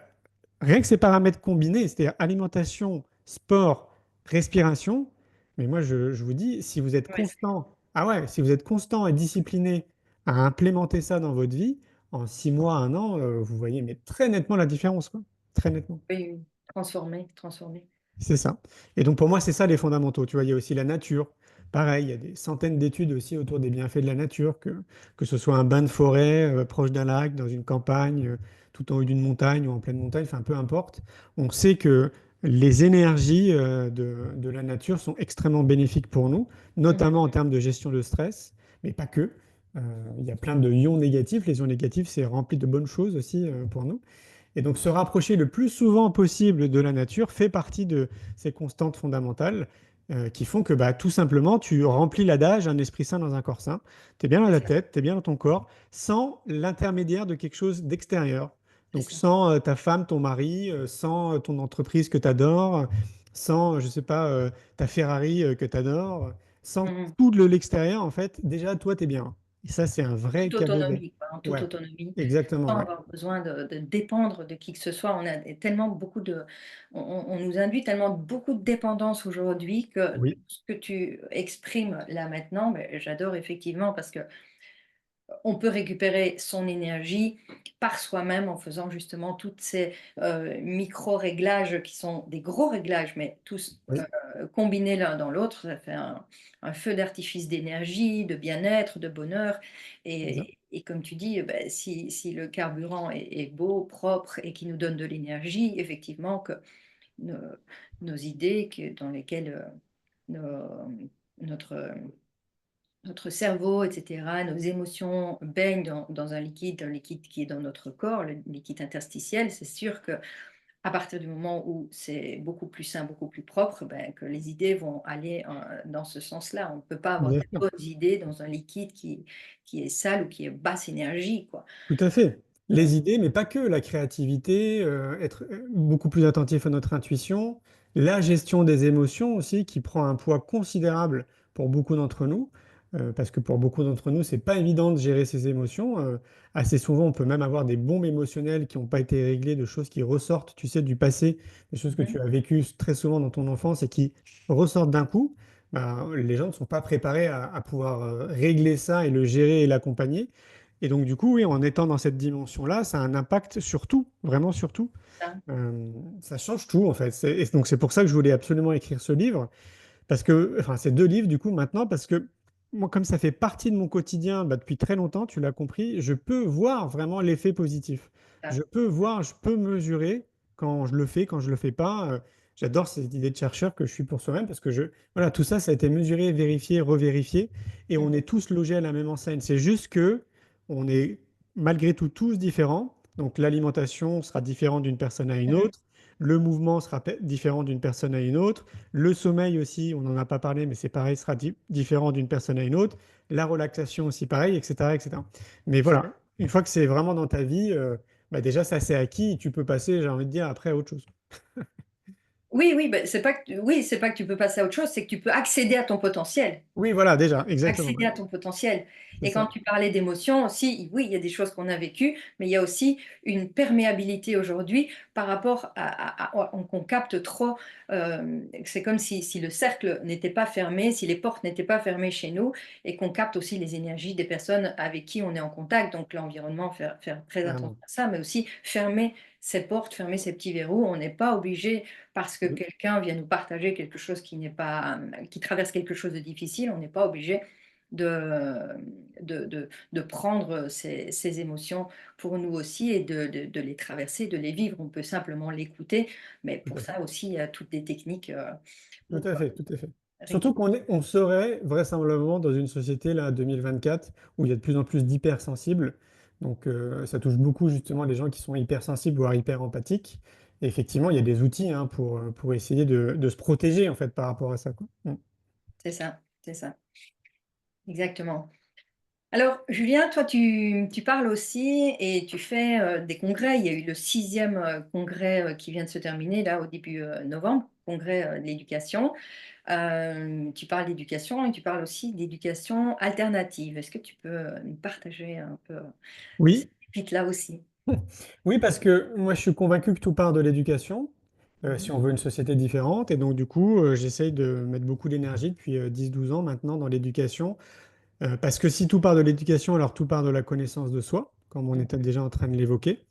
rien que ces paramètres combinés, c'est-à-dire alimentation, sport, respiration, mais moi je vous dis, si vous êtes Ouais, constant, ah ouais, si vous êtes constant et discipliné à implémenter ça dans votre vie, en 6 mois, un an, vous voyez mais très nettement la différence, quoi. Très nettement. oui, oui. Transformer, transformer. C'est ça. Et donc pour moi, c'est ça les fondamentaux. Tu vois, il y a aussi la nature. Pareil, il y a des centaines d'études aussi autour des bienfaits de la nature, que ce soit un bain de forêt proche d'un lac, dans une campagne, tout en haut d'une montagne ou en pleine montagne, enfin peu importe. On sait que les énergies de la nature sont extrêmement bénéfiques pour nous, Mhm. notamment en termes de gestion de stress, mais pas que. Euh, il y a plein de ions négatifs. Les ions négatifs, c'est rempli de bonnes choses aussi pour nous. Et donc se rapprocher le plus souvent possible de la nature fait partie de ces constantes fondamentales qui font que bah, tout simplement tu remplis l'adage un esprit sain dans un corps sain. Tu es bien dans C'est la ça, tête, tu es bien dans ton corps, sans l'intermédiaire de quelque chose d'extérieur. c'est Donc ça. sans ta femme, ton mari, sans ton entreprise que tu adores, sans, je sais pas, ta Ferrari que tu adores, sans Mhm. tout de l'extérieur, en fait, déjà toi, tu es bien. Et ça, c'est un En vrai toute cadeau de... autonomie, quoi, en toute Ouais, autonomie, exactement, sans ouais. avoir besoin de dépendre de qui que ce soit. On a tellement beaucoup de, on nous induit tellement beaucoup de dépendance aujourd'hui que Oui, ce que tu exprimes là maintenant, ben, j'adore effectivement parce que on peut récupérer son énergie par soi-même en faisant justement toutes ces micro-réglages qui sont des gros réglages, mais tous oui, combinés l'un dans l'autre, ça fait un feu d'artifice d'énergie, de bien-être, de bonheur. c'est ça. Et comme tu dis, ben, si le carburant est beau, propre et qui nous donne de l'énergie, effectivement, que nos, nos idées dans lesquelles notre notre cerveau, etc., nos émotions baignent dans un liquide qui est dans notre corps, le liquide interstitiel, c'est sûr que à partir du moment où c'est beaucoup plus sain, beaucoup plus propre, ben, que les idées vont aller dans ce sens-là. On ne peut pas avoir Bien des sûr. bonnes idées dans un liquide qui est sale ou qui est basse énergie, quoi. Tout à fait. Donc, Les idées, mais pas que, la créativité, être beaucoup plus attentif à notre intuition, la gestion des émotions aussi, qui prend un poids considérable pour beaucoup d'entre nous, parce que pour beaucoup d'entre nous, c'est pas évident de gérer ses émotions. Assez souvent, on peut même avoir des bombes émotionnelles qui n'ont pas été réglées, de choses qui ressortent, tu sais, du passé, des choses que mhm, tu as vécues très souvent dans ton enfance et qui ressortent d'un coup. Ben, les gens ne sont pas préparés à pouvoir régler ça et le gérer et l'accompagner. Et donc, du coup, oui, en étant dans cette dimension-là, ça a un impact sur tout, vraiment sur tout. ça, Ça change tout, en fait. Et donc, c'est pour ça que je voulais absolument écrire ce livre, parce que, enfin, ces deux livres, du coup, maintenant, parce que moi, comme ça fait partie de mon quotidien bah, depuis très longtemps, tu l'as compris, je peux voir vraiment l'effet positif. Je ça. peux voir, je peux mesurer quand je le fais, quand je le fais pas. J'adore cette idée de chercheur que je suis pour soi-même, parce que voilà, tout ça, ça a été mesuré, vérifié, revérifié, et on Mhm, est tous logés à la même enseigne. C'est juste que on est malgré tout tous différents. Donc, l'alimentation sera différente d'une personne à une mhm, autre. Le mouvement sera différent d'une personne à une autre. Le sommeil aussi, on n'en a pas parlé, mais c'est pareil, sera différent d'une personne à une autre. La relaxation aussi pareil, etc., etc. Mais c'est- voilà, une fois que c'est vraiment dans ta vie, bah déjà ça c'est acquis, et tu peux passer, j'ai envie de dire, après à autre chose. Oui, oui, ben, oui, c'est pas que tu peux passer à autre chose, c'est que tu peux accéder à ton potentiel. Oui, voilà, déjà, exactement. Accéder à ton potentiel. C'est Et quand ça. tu parlais d'émotions aussi, oui, il y a des choses qu'on a vécues, mais il y a aussi une perméabilité aujourd'hui par rapport qu'on capte trop. C'est comme si le cercle n'était pas fermé, si les portes n'étaient pas fermées chez nous, et qu'on capte aussi les énergies des personnes avec qui on est en contact. Donc l'environnement, faire très attention Carrément. à ça, mais aussi fermer ses portes, fermer ses petits verrous. On n'est pas obligé, parce que Oui, quelqu'un vient nous partager quelque chose qui n'est pas, qui traverse quelque chose de difficile, on n'est pas obligé de, de prendre ces émotions pour nous aussi et de les traverser, de les vivre. On peut simplement l'écouter, mais tout pour à fait. ça aussi, il y a toutes des techniques Tout pour à fait, tout à fait. Surtout on serait vraisemblablement dans une société là, 2024 où il y a de plus en plus d'hypersensibles. Donc ça touche beaucoup justement les gens qui sont hypersensibles, voire hyper empathiques. Et effectivement, il y a des outils hein, pour essayer de se protéger en fait par rapport à ça, quoi. Mm. C'est ça, exactement. Alors, Julien, toi, tu parles aussi et tu fais des congrès. Il y a eu le sixième congrès qui vient de se terminer, là, au début novembre, congrès de l'éducation. Tu parles d'éducation et tu parles aussi d'éducation alternative. Est-ce que tu peux nous partager un peu de Oui, cette là aussi? oui, parce que moi je suis convaincu que tout part de l'éducation, si Mhm, on veut une société différente. Et donc du coup, j'essaye de mettre beaucoup d'énergie depuis 10-12 ans maintenant dans l'éducation. Parce que si tout part de l'éducation, alors tout part de la connaissance de soi, comme on était déjà en train de l'évoquer.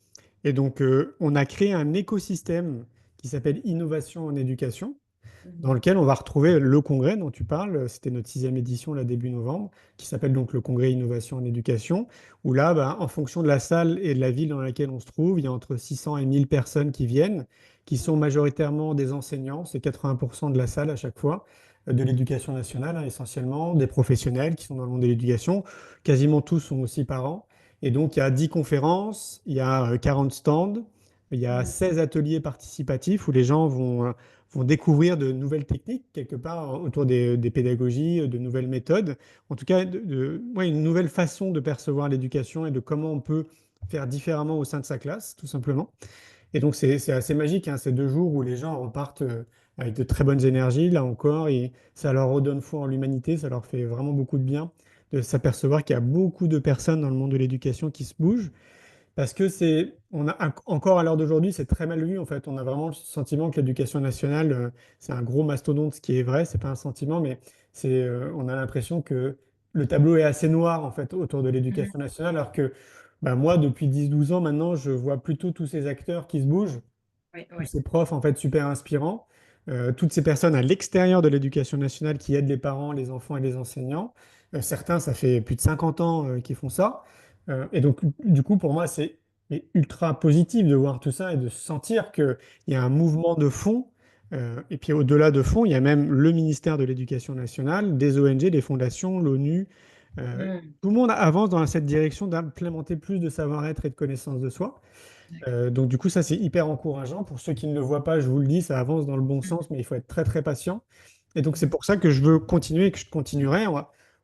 Et donc, on a créé un écosystème qui s'appelle Innovation en éducation, dans mhm, lequel on va retrouver le congrès dont tu parles. C'était notre sixième édition, là, début novembre, qui s'appelle donc le congrès Innovation en éducation, où là, bah, en fonction de la salle et de la ville dans laquelle on se trouve, il y a entre 600 et 1000 personnes qui viennent, qui sont majoritairement des enseignants, c'est 80% de la salle à chaque fois, de l'éducation nationale, hein, essentiellement, des professionnels qui sont dans le monde de l'éducation. Quasiment tous sont aussi parents. Et donc, il y a 10 conférences, il y a 40 stands, il y a mhm, 16 ateliers participatifs où les gens vont découvrir de nouvelles techniques, quelque part, autour des pédagogies, de nouvelles méthodes. En tout cas, ouais, une nouvelle façon de percevoir l'éducation et de comment on peut faire différemment au sein de sa classe, tout simplement. Et donc, c'est assez magique, hein, ces 2 jours où les gens repartent avec de très bonnes énergies, là encore, et ça leur redonne foi en l'humanité, ça leur fait vraiment beaucoup de bien de s'apercevoir qu'il y a beaucoup de personnes dans le monde de l'éducation qui se bougent. Parce que encore à l'heure d'aujourd'hui, c'est très mal vu en fait. On a vraiment le sentiment que l'éducation nationale, c'est un gros mastodonte, ce qui est vrai, c'est pas un sentiment, mais on a l'impression que le tableau est assez noir en fait autour de mhm. l'éducation nationale, alors que bah, moi, depuis 10-12 ans maintenant, je vois plutôt tous ces acteurs qui se bougent, Oui, tous oui. ces profs en fait super inspirants, toutes ces personnes à l'extérieur de l'éducation nationale qui aident les parents, les enfants et les enseignants. Certains, ça fait plus de 50 ans qu'ils font ça. Et donc, du coup, pour moi, c'est ultra positif de voir tout ça et de sentir qu'il y a un mouvement de fond. Et puis au-delà de fond, il y a même le ministère de l'Éducation nationale, des ONG, des fondations, l'ONU. Mhm. Tout le monde avance dans cette direction d'implémenter plus de savoir-être et de connaissance de soi. D'accord. Donc du coup, ça, c'est hyper encourageant. Pour ceux qui ne le voient pas, je vous le dis, ça avance dans le bon Mhm, sens, mais il faut être très, très patient. Et donc, c'est mhm, pour ça que je veux continuer et que je continuerai.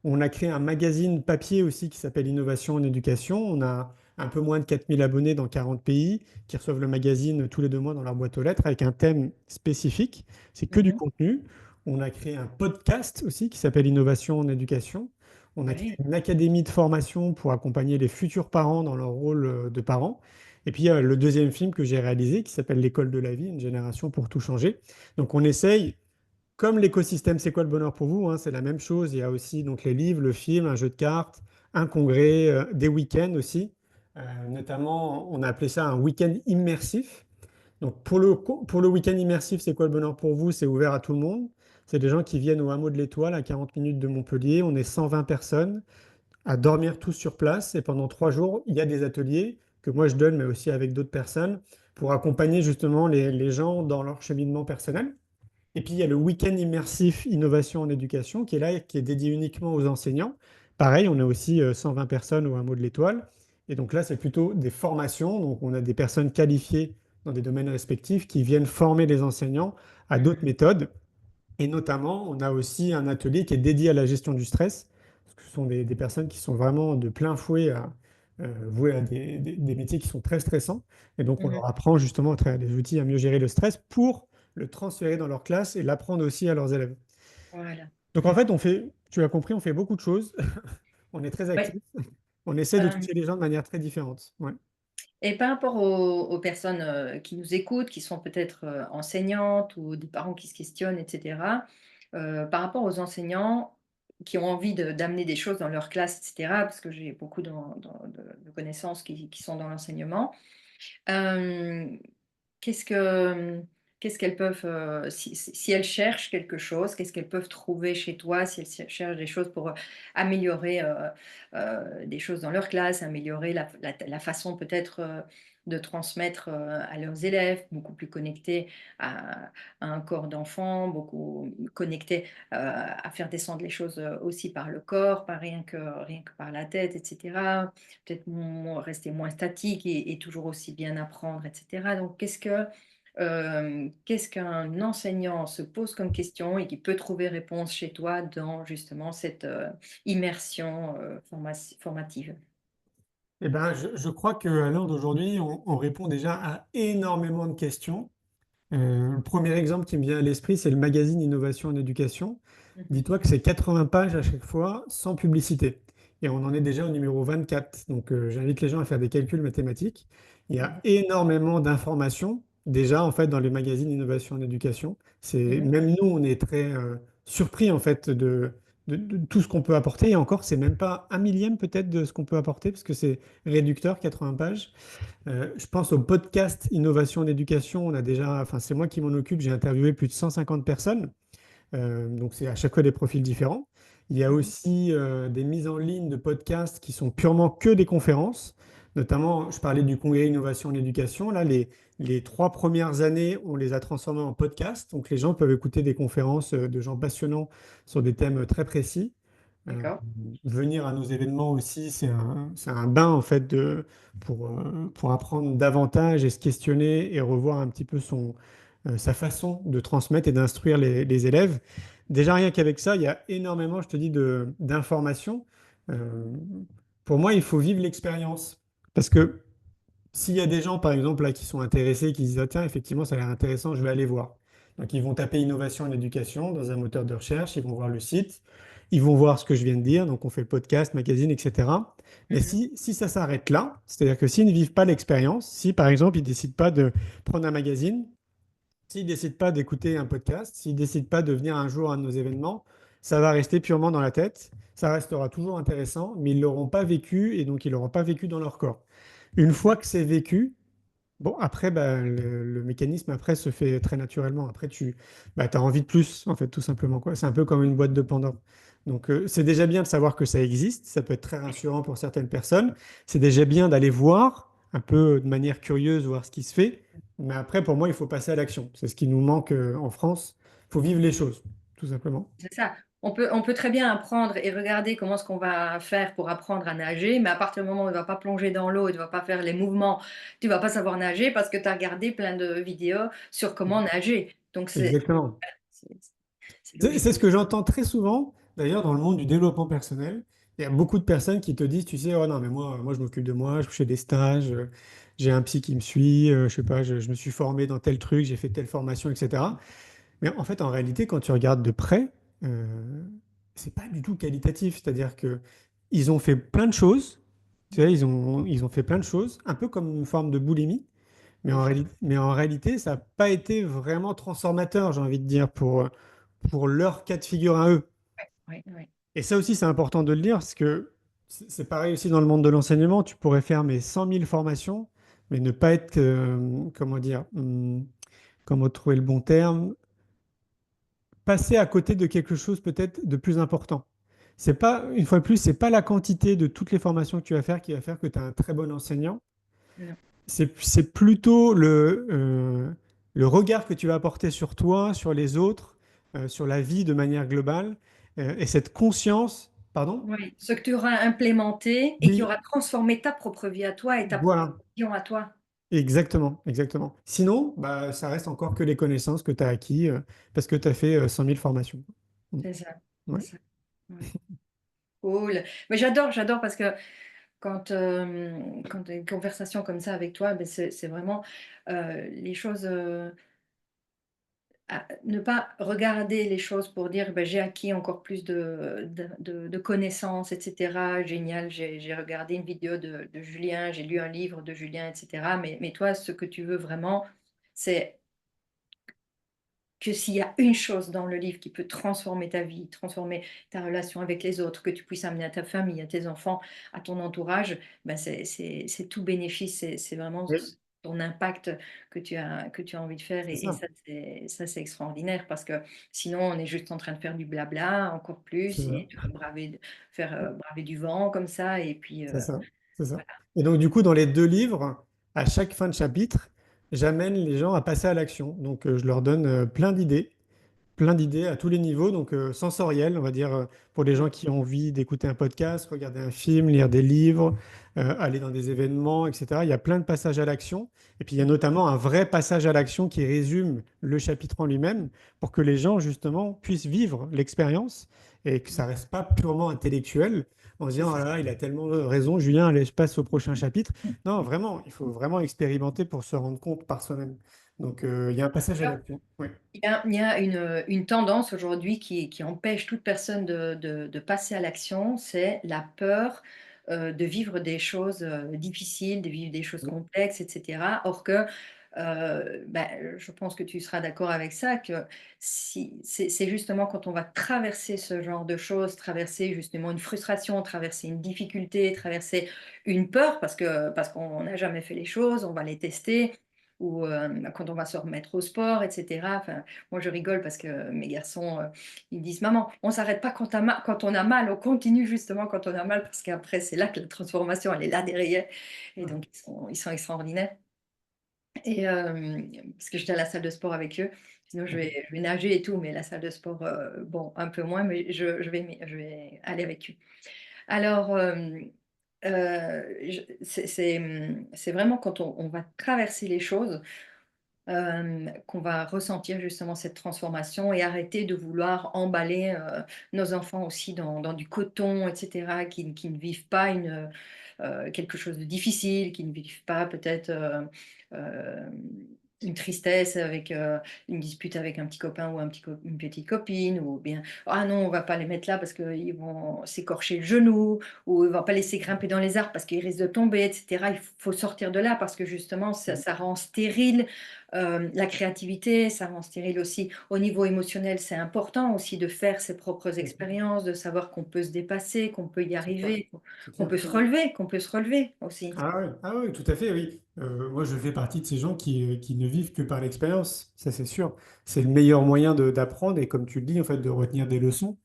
On a créé un magazine papier aussi qui s'appelle Innovation en éducation. On a un peu moins de 4000 abonnés dans 40 pays qui reçoivent le magazine tous les 2 mois dans leur boîte aux lettres avec un thème spécifique. C'est que du mhm. contenu. On a créé un podcast aussi qui s'appelle Innovation en éducation. On a créé Oui. une académie de formation pour accompagner les futurs parents dans leur rôle de parents. Et puis, il y a le deuxième film que j'ai réalisé qui s'appelle L'école de la vie, une génération pour tout changer. Donc, on essaye, comme l'écosystème C'est quoi le bonheur pour vous, hein, c'est la même chose. Il y a aussi donc les livres, le film, un jeu de cartes, un congrès, des week-ends aussi. Notamment, on a appelé ça un week-end immersif. Donc, pour le week-end immersif, C'est quoi le bonheur pour vous? C'est ouvert à tout le monde. C'est des gens qui viennent au hameau de l'Étoile, à 40 minutes de Montpellier. On est 120 personnes à dormir tous sur place. Et pendant 3 jours, il y a des ateliers que moi je donne, mais aussi avec d'autres personnes, pour accompagner justement les gens dans leur cheminement personnel. Et puis il y a le week-end immersif innovation en éducation qui est là, qui est dédié uniquement aux enseignants. Pareil, on a aussi 120 personnes au hameau de l'Étoile. Et donc là, c'est plutôt des formations. Donc on a des personnes qualifiées dans des domaines respectifs qui viennent former les enseignants à d'autres Mhm, méthodes. Et notamment, on a aussi un atelier qui est dédié à la gestion du stress, parce que ce sont des personnes qui sont vraiment de plein fouet vouées à des métiers qui sont très stressants. Et donc, on mhm. leur apprend justement à travers des outils à mieux gérer le stress pour le transférer dans leur classe et l'apprendre aussi à leurs élèves. Voilà. Donc, en fait, tu as compris, on fait beaucoup de choses. On est très Oui. actifs. On essaie de Euh, toucher les gens de manière très différente. Ouais. et par rapport aux personnes qui nous écoutent, qui sont peut-être enseignantes ou des parents qui se questionnent, etc., par rapport aux enseignants qui ont envie d'amener des choses dans leur classe, etc., parce que j'ai beaucoup de connaissances qui sont dans l'enseignement, euh, qu'est-ce que qu'est-ce qu'elles peuvent, si elles cherchent quelque chose, qu'est-ce qu'elles peuvent trouver chez toi? Si elles cherchent des choses pour, améliorer, des choses dans leur classe, améliorer la façon peut-être, de transmettre, à leurs élèves, beaucoup plus connectés à un corps d'enfant, beaucoup connectés, à faire descendre les choses, aussi par le corps, pas rien que par la tête et cetera. Peut-être rester moins statique et toujours aussi bien apprendre et cetera. Donc qu'est-ce qu'un enseignant se pose comme question et qui peut trouver réponse chez toi dans justement cette, immersion, formative? Eh ben, je crois qu'à l'heure d'aujourd'hui, on répond déjà à énormément de questions. Le premier exemple qui me vient à l'esprit, c'est le magazine Innovation en éducation. Mmh. Dis-toi que c'est 80 pages à chaque fois, sans publicité. Et on en est déjà au numéro 24. Donc, j'invite les gens à faire des calculs mathématiques. Il y a Mmh. énormément d'informations déjà en fait dans les magazines Innovation en éducation. C'est Mmh. même nous, on est très surpris en fait de tout ce qu'on peut apporter. Et encore, c'est même pas un millième peut-être de ce qu'on peut apporter parce que c'est réducteur, 80 pages. Je pense au podcast Innovation en éducation. On a déjà, enfin, c'est moi qui m'en occupe. J'ai interviewé plus de 150 personnes. Donc, c'est à chaque fois des profils différents. Il y a Mmh. aussi des mises en ligne de podcasts qui sont purement que des conférences. Notamment, je parlais du congrès Innovation en éducation. Là, les 3 premières années, on les a transformées en podcasts. Donc, les gens peuvent écouter des conférences de gens passionnants sur des thèmes très précis. Euh, D'accord. Venir à nos événements aussi, c'est un bain en fait pour apprendre davantage et se questionner et revoir un petit peu sa façon de transmettre et d'instruire les élèves. Déjà rien qu'avec ça, il y a énormément, je te dis, d'informations. Euh, pour moi, il faut vivre l'expérience. Parce que s'il y a des gens, par exemple, là, qui sont intéressés, qui disent, ah, tiens, effectivement, ça a l'air intéressant, je vais aller voir. Donc, ils vont taper innovation en éducation dans un moteur de recherche, ils vont voir le site, ils vont voir ce que je viens de dire, donc on fait podcast, magazine, etc. Mais Mmh. si ça s'arrête là, c'est-à-dire que s'ils ne vivent pas l'expérience, si par exemple, ils ne décident pas de prendre un magazine, s'ils ne décident pas d'écouter un podcast, s'ils ne décident pas de venir un jour à un de nos événements, ça va rester purement dans la tête, ça restera toujours intéressant, mais ils ne l'auront pas vécu et donc ils ne l'auront pas vécu dans leur corps. Une C'est ça. fois que c'est vécu, bon, après, bah, le mécanisme après se fait très naturellement. Après, tu as envie de plus, en fait, tout simplement, quoi. C'est un peu comme une boîte de Pandore. Donc, c'est déjà bien de savoir que ça existe. Ça peut être très rassurant pour certaines personnes. C'est déjà bien d'aller voir, un peu de manière curieuse, voir ce qui se fait. Mais après, pour moi, il faut passer à l'action. C'est ce qui nous manque en France. Il faut vivre les choses, tout simplement. C'est ça. On peut très bien apprendre et regarder comment est-ce qu'on va faire pour apprendre à nager, mais à partir du moment où tu ne vas pas plonger dans l'eau et tu ne vas pas faire les mouvements, tu ne vas pas savoir nager parce que tu as regardé plein de vidéos sur comment nager. Donc Exactement. c'est c'est logique. C'est ce que j'entends très souvent, d'ailleurs, dans le monde du développement personnel. Il y a beaucoup de personnes qui te disent, tu sais, oh non, mais moi je m'occupe de moi, je fais des stages, j'ai un psy qui me suit, je sais pas, je me suis formé dans tel truc, j'ai fait telle formation, etc. Mais en fait, en réalité, quand tu regardes de près, c'est pas du tout qualitatif. C'est-à-dire que ils ont fait plein de choses, tu sais, ils ont fait plein de choses, un peu comme une forme de boulimie, mais en réalité, ça n'a pas été vraiment transformateur, j'ai envie de dire, pour leur cas de figure à eux. Oui, oui. Et ça aussi, c'est important de le dire, parce que c'est pareil aussi dans le monde de l'enseignement. Tu pourrais faire mes 100 000 formations, mais ne pas être, comment dire, comment trouver le bon terme, passer à côté de quelque chose peut-être de plus important. C'est pas, une fois de plus, c'est pas la quantité de toutes les formations que tu vas faire qui va faire que tu as un très bon enseignant. Non. C'est plutôt le regard que tu vas apporter sur toi, sur les autres, sur la vie de manière globale, et cette conscience, pardon? Oui, ce que tu auras implémenté et qui Oui, aura transformé ta propre vie à toi et ta propre voilà, vision à toi. exactement, exactement. Sinon, bah, ça reste encore que les connaissances que tu as acquis parce que tu as fait 100 000 formations. Mm. C'est ça, c'est Ouais. ça. Ouais. Cool. Mais j'adore parce que quand tu as une conversation comme ça avec toi, ben c'est vraiment, les choses, ne pas regarder les choses pour dire: «Bah, j'ai acquis encore plus de connaissances et cetera. Génial, j'ai regardé une vidéo de Julien, j'ai lu un livre de Julien et cetera». Mais toi, ce que tu veux vraiment, c'est que s'il y a une chose dans le livre qui peut transformer ta vie, transformer ta relation avec les autres, que tu puisses amener à ta famille, à tes enfants, à ton entourage, ben c'est tout bénéfice. C'est vraiment Oui. ton impact que tu as envie de faire. C'est Et ça, ça, c'est extraordinaire parce que sinon, on est juste en train de faire du blabla encore c'est plus ça. et de faire braver du vent comme ça. Et puis, C'est ça, c'est ça. voilà. Et donc, du coup, dans les deux livres, à chaque fin de chapitre, j'amène les gens à passer à l'action. Donc, je leur donne plein d'idées à tous les niveaux, donc sensoriels, on va dire, pour les gens qui ont envie d'écouter un podcast, regarder un film, lire des livres, aller dans des événements, etc. Il y a plein de passages à l'action. Et puis, il y a notamment un vrai passage à l'action qui résume le chapitre en lui-même pour que les gens, justement, puissent vivre l'expérience et que ça reste pas purement intellectuel en se disant, ah là là, il a tellement raison, Julien, allez, je passe au prochain chapitre. Non, vraiment, il faut vraiment expérimenter pour se rendre compte par soi-même. Donc, il y a un passage à l'action. Oui. Il y a une tendance aujourd'hui qui empêche toute personne de passer à l'action, c'est la peur de vivre des choses difficiles, de vivre des choses complexes, etc. Or que, ben, je pense que tu seras d'accord avec ça, que si, c'est justement quand on va traverser ce genre de choses, traverser justement une frustration, traverser une difficulté, traverser une peur, parce qu'on n'a jamais fait les choses, on va les tester ou quand on va se remettre au sport, etc. Enfin, moi, je rigole parce que mes garçons, ils me disent, Maman, on ne s'arrête pas quand on a mal, on continue justement quand on a mal, parce qu'après, c'est là que la transformation, elle est là derrière. Et donc, ils sont extraordinaires. Et, parce que j'étais à la salle de sport avec eux. Sinon, je vais nager et tout, mais la salle de sport, bon, un peu moins, mais je vais aller avec eux. Alors, c'est vraiment quand on va traverser les choses qu'on va ressentir justement cette transformation et arrêter de vouloir emballer nos enfants aussi dans du coton, etc., qui ne vivent pas quelque chose de difficile, qui ne vivent pas peut-être euh, une tristesse avec une dispute avec un petit copain ou une petite copine, ou bien ah non, on va pas les mettre là parce qu'ils vont s'écorcher le genou, ou on va pas laisser grimper dans les arbres parce qu'ils risquent de tomber, etc. Il faut sortir de là parce que justement ça rend stérile la créativité, ça rend stérile aussi au niveau émotionnel. C'est important aussi de faire ses propres expériences, de savoir qu'on peut se dépasser, qu'on peut y C'est clair, arriver, c'est qu'on clair. peut se relever, qu'on peut se relever aussi. Ah ouais, tout à fait, oui. Moi, je fais partie de ces gens qui ne vivent que par l'expérience, ça c'est sûr. C'est le meilleur moyen d'apprendre et comme tu le dis, en fait, de retenir des leçons,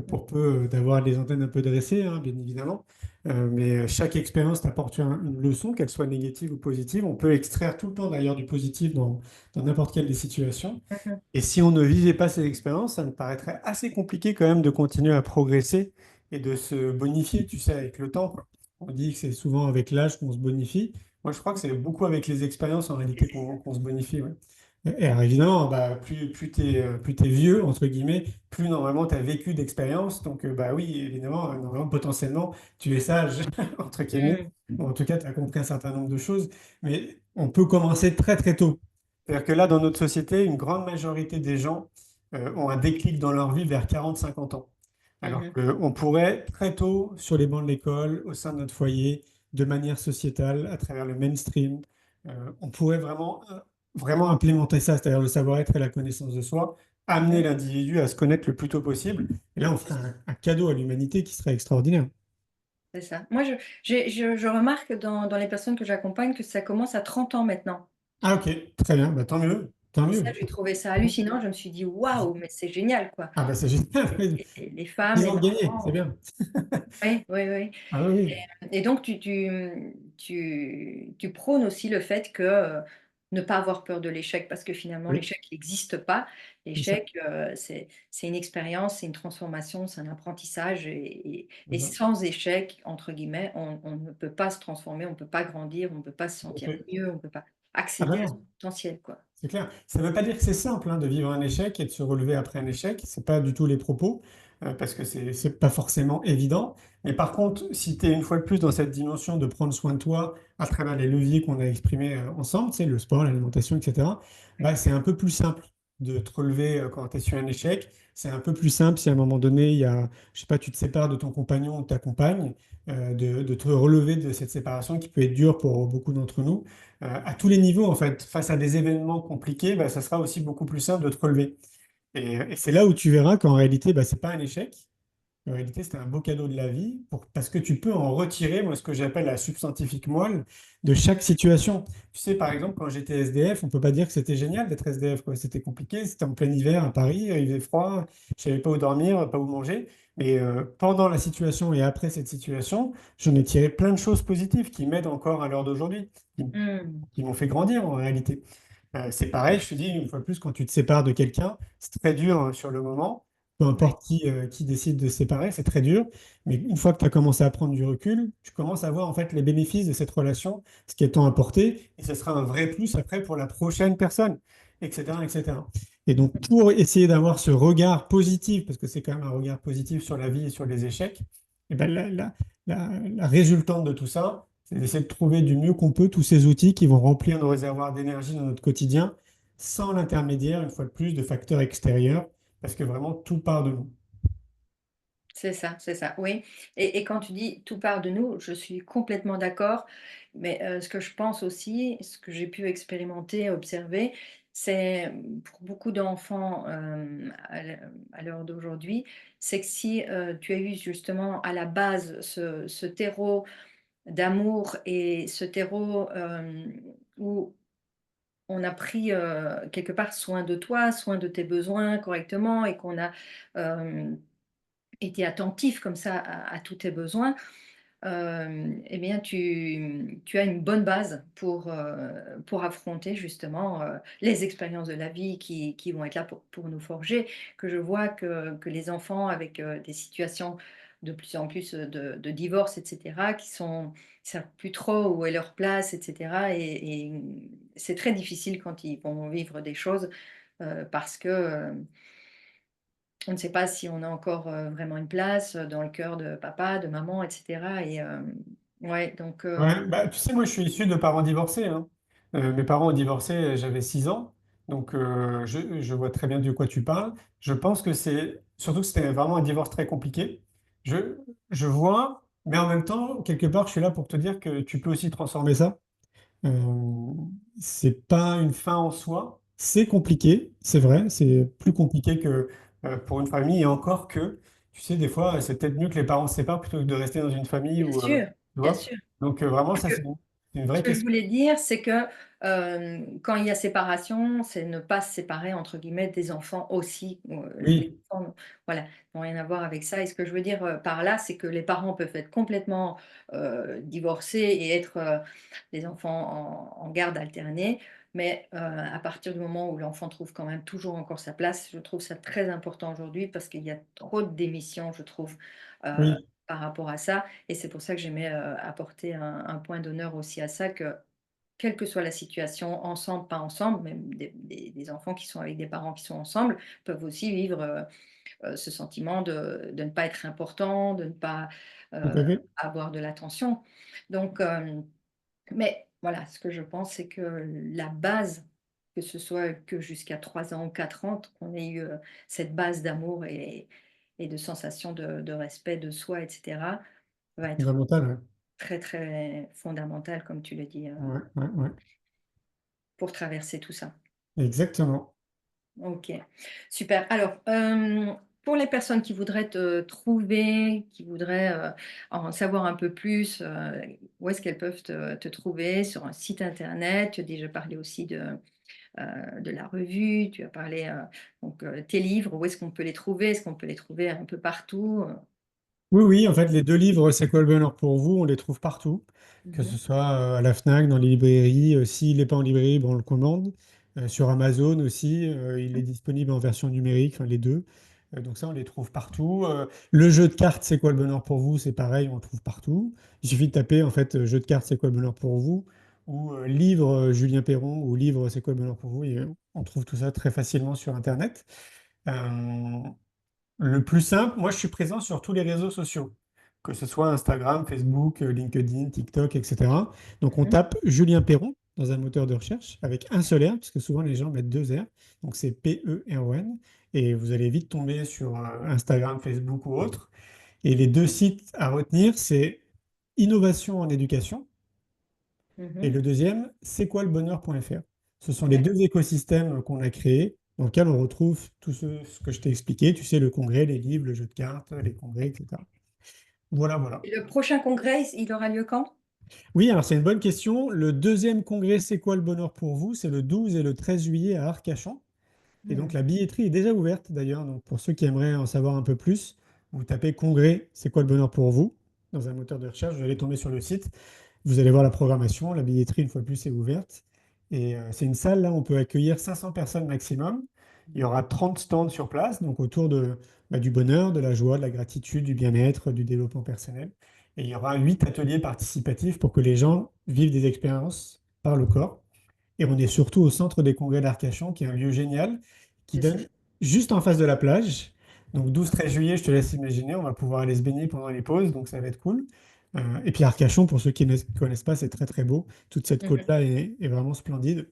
pour peu d'avoir les antennes un peu dressées, hein, bien évidemment. Mais chaque expérience t'apporte une leçon, qu'elle soit négative ou positive. On peut extraire tout le temps d'ailleurs du positif dans n'importe quelle des situations. Mhm, Et si on ne vivait pas ces expériences, ça me paraîtrait assez compliqué quand même de continuer à progresser et de se bonifier, tu sais, avec le temps. On dit que c'est souvent avec l'âge qu'on se bonifie. Moi, je crois que c'est beaucoup avec les expériences en réalité qu'on se bonifie. Ouais. Et alors, évidemment, bah, plus tu es vieux, entre guillemets, plus normalement tu as vécu d'expériences. Donc, bah oui, évidemment, normalement, potentiellement, tu es sage, entre guillemets. mhm, Bon, en tout cas, tu as compris un certain nombre de choses. Mais on peut commencer très, très tôt. C'est-à-dire que là, dans notre société, une grande majorité des gens ont un déclic dans leur vie vers 40-50 ans. Alors mhm. qu'on pourrait très tôt, sur les bancs de l'école, au sein de notre foyer, de manière sociétale, à travers le mainstream, on pourrait vraiment implémenter ça, c'est-à-dire le savoir-être et la connaissance de soi, amener Mhm. l'individu à se connaître le plus tôt possible. Et là, on ferait un cadeau à l'humanité qui serait extraordinaire. C'est ça. Moi, je remarque dans les personnes que j'accompagne que ça commence à 30 ans maintenant. Ah ok, très bien, bah, tant mieux, tant Et ça, mieux. j'ai trouvé ça hallucinant. Je me suis dit, waouh, mais c'est génial, quoi. Ah bah c'est génial, Les femmes, 10 les ans de gagné, c'est enfants. bien. Oui, oui, oui. Ah oui, oui, Et donc, tu prônes aussi le fait que ne pas avoir peur de l'échec, parce que finalement, oui, l'échec n'existe pas. c'est ça. L'échec, c'est une expérience, c'est une transformation, c'est un apprentissage. Et C'est ça. sans échec, entre guillemets, on ne peut pas se transformer, on ne peut pas grandir, on ne peut pas se Tout à sentir fait. mieux, on ne peut pas Ah ben accéder à son non. potentiel, quoi. C'est clair. Ça ne veut pas dire que c'est simple hein, de vivre un échec et de se relever après un échec. C'est pas du tout les propos, parce que c'est pas forcément évident. Mais par contre, si tu es une fois de plus dans cette dimension de prendre soin de toi à travers les leviers qu'on a exprimés ensemble, tu sais, le sport, l'alimentation, etc., bah, c'est un peu plus simple de te relever quand tu es sur un échec. C'est un peu plus simple si à un moment donné, je sais pas, tu te sépares de ton compagnon ou de ta compagne, de te relever de cette séparation qui peut être dure pour beaucoup d'entre nous à tous les niveaux, en fait, face à des événements compliqués, bah, ça sera aussi beaucoup plus simple de te relever. Et c'est là où tu verras qu'en réalité, bah, c'est pas un échec, En réalité, c'était un beau cadeau de la vie parce que tu peux en retirer, moi, ce que j'appelle la substantifique moelle de chaque situation. Tu sais, par exemple, quand j'étais SDF, on peut pas dire que c'était génial d'être SDF, quoi. C'était compliqué, c'était en plein hiver à Paris, il faisait froid, je savais pas où dormir, pas où manger. Mais pendant la situation et après cette situation, j'en ai tiré plein de choses positives qui m'aident encore à l'heure d'aujourd'hui, qui, Hmm. qui m'ont fait grandir en réalité. C'est pareil, je te dis une fois de plus, quand tu te sépares de quelqu'un, c'est très dur sur le moment. Peu Ouais. importe qui décide de se séparer, c'est très dur. Mais une fois que tu as commencé à prendre du recul, tu commences à voir en fait les bénéfices de cette relation, ce qui est tant apporté, et ce sera un vrai plus après pour la prochaine personne, etc., etc. Et donc, pour essayer d'avoir ce regard positif, parce que c'est quand même un regard positif sur la vie et sur les échecs, et ben la résultante de tout ça, c'est d'essayer de trouver du mieux qu'on peut tous ces outils qui vont remplir nos réservoirs d'énergie dans notre quotidien, sans l'intermédiaire, une fois de plus, de facteurs extérieurs, parce que vraiment tout part de nous. C'est ça, oui. Et quand tu dis tout part de nous, je suis complètement d'accord. Mais ce que je pense aussi, ce que j'ai pu expérimenter, observer, c'est pour beaucoup d'enfants à l'heure d'aujourd'hui, c'est que si tu as eu justement à la base ce terreau d'amour et ce terreau où on a pris quelque part soin de toi, soin de tes besoins correctement et qu'on a été attentif comme ça à tous tes besoins, eh bien, tu as une bonne base pour affronter justement les expériences de la vie qui vont être là pour nous forger. Que je vois que les enfants avec des situations de plus en plus de divorce, etc., qui sont savent plus trop où est leur place, etc. Et c'est très difficile quand ils vont vivre des choses parce que on ne sait pas si on a encore vraiment une place dans le cœur de papa, de maman, etc. Et ouais, donc Ouais, bah, tu sais, moi, je suis issu de parents divorcés, hein. Mes parents ont divorcé, j'avais 6 ans, donc je vois très bien de quoi tu parles. Je pense que surtout que c'était vraiment un divorce très compliqué. Je, je vois, mais en même temps, quelque part, je suis là pour te dire que tu peux aussi transformer ça. Euh, c'est pas une fin en soi. C'est compliqué, c'est vrai, c'est plus compliqué que pour une famille. Et encore que, tu sais, des fois, c'est peut-être mieux que les parents se séparent plutôt que de rester dans une famille bien où, sûr, tu bien vois. sûr. Donc vraiment, ça, c'est une Ce vraie que je question. voulais dire, c'est que quand il y a séparation, c'est ne pas se séparer, entre guillemets, des enfants aussi. Les Oui, enfants, voilà, n'ont rien à voir avec ça. Et ce que je veux dire par là, c'est que les parents peuvent être complètement divorcés et être des enfants en garde alternée. Mais à partir du moment où l'enfant trouve quand même toujours encore sa place, je trouve ça très important aujourd'hui parce qu'il y a trop de démissions, je trouve, oui, par rapport à ça. Et c'est pour ça que j'aimais apporter un point d'honneur aussi à ça, que quelle que soit la situation, ensemble, pas ensemble, même des enfants qui sont avec des parents qui sont ensemble, peuvent aussi vivre ce sentiment de ne pas être important, de ne pas tout à fait. avoir de l'attention. Donc, mais voilà, ce que je pense, c'est que la base, que ce soit que jusqu'à 3 ans ou 4 ans, qu'on ait eu cette base d'amour et de sensation de respect de soi, etc., va être Fondamental, très, très fondamentale, comme tu le dis, ouais. Ouais, ouais, ouais. pour traverser tout ça. Exactement. OK, super. Alors, pour les personnes qui voudraient te trouver, qui voudraient, en savoir un peu plus, où est-ce qu'elles peuvent te trouver? Sur un site internet? Tu as déjà parlé aussi de la revue, tu as parlé, donc tes livres, où est-ce qu'on peut les trouver? Est-ce qu'on peut les trouver un peu partout? Oui, oui, en fait, les deux livres, C'est quoi le bonheur pour vous? On les trouve partout, que ce Mmh. soit à la Fnac, dans les librairies. S'il n'est pas en librairie, bon, on le commande. Sur Amazon aussi, il est disponible en version numérique, enfin les deux. Donc ça, on les trouve partout. Le jeu de cartes, C'est quoi le bonheur pour vous? C'est pareil, on le trouve partout. Il suffit de taper, en fait, jeu de cartes, C'est quoi le bonheur pour vous? Ou livre Julien Perron, ou livre C'est quoi le bonheur pour vous? Et on trouve tout ça très facilement sur Internet. Euh, le plus simple, moi je suis présent sur tous les réseaux sociaux, que ce soit Instagram, Facebook, LinkedIn, TikTok, etc. Donc on Mmh. tape Julien Perron dans un moteur de recherche avec un seul R, parce que souvent les gens mettent deux R. Donc c'est Peron. Et vous allez vite tomber sur Instagram, Facebook ou autre. Et les deux sites à retenir, c'est Innovation en éducation et Mmh. le deuxième, c'est quoi le bonheur.fr. Ce sont les D'accord. deux écosystèmes qu'on a créés dans lequel on retrouve tout ce que je t'ai expliqué, tu sais, le congrès, les livres, le jeu de cartes, les congrès, etc. Voilà, voilà. Et le prochain congrès, il aura lieu quand? Oui, alors c'est une bonne question. Le deuxième congrès C'est quoi le bonheur pour vous? C'est le 12 et le 13 juillet à Arcachon. Et donc Hmm. la billetterie est déjà ouverte d'ailleurs. Donc pour ceux qui aimeraient en savoir un peu plus, vous tapez congrès C'est quoi le bonheur pour vous dans un moteur de recherche, vous allez tomber sur le site. Vous allez voir la programmation, la billetterie, une fois de plus, est ouverte. Et c'est une salle, là, on peut accueillir 500 personnes maximum. Il y aura 30 stands sur place, donc autour du bonheur, de la joie, de la gratitude, du bien-être, du développement personnel. Et il y aura 8 ateliers participatifs pour que les gens vivent des expériences par le corps. Et on est surtout au centre des congrès d'Arcachon, qui est un lieu génial, qui Je sais. donne juste en face de la plage. Donc 12-13 juillet, je te laisse imaginer, on va pouvoir aller se baigner pendant les pauses, donc ça va être cool. Et puis Arcachon, pour ceux qui ne connaissent pas, c'est très très beau. Toute cette Mhm. côte-là est vraiment splendide.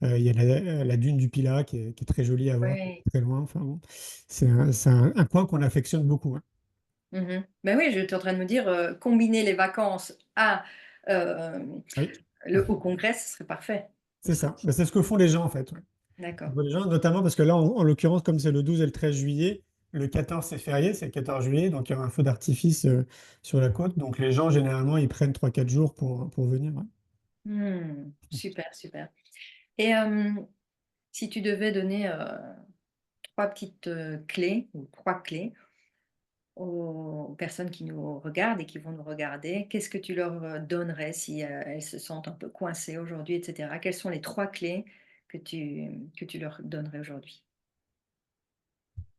Il y a la dune du Pilat qui est très jolie à voir, Ouais. très loin. Enfin, bon, c'est un coin qu'on affectionne beaucoup, hein. Mhm. Ben oui, j'étais en train de me dire, combiner les vacances euh, Oui, au congrès, ce serait parfait. Ce c'est serait ça. Ben, c'est ce que font les gens en fait. Ouais. d'accord. Les gens, notamment parce que là, en l'occurrence, comme c'est le 12 et le 13 juillet, le 14 c'est férié, c'est le 14 juillet, donc il y aura un feu d'artifice sur la côte. Donc les gens, généralement, ils prennent 3 4 jours pour venir, ouais. Super, super. Et si tu devais donner trois petites clés ou trois clés aux personnes qui nous regardent et qui vont nous regarder, qu'est-ce que tu leur donnerais si elles se sentent un peu coincées aujourd'hui, etc. Quelles sont les trois clés que tu leur donnerais aujourd'hui?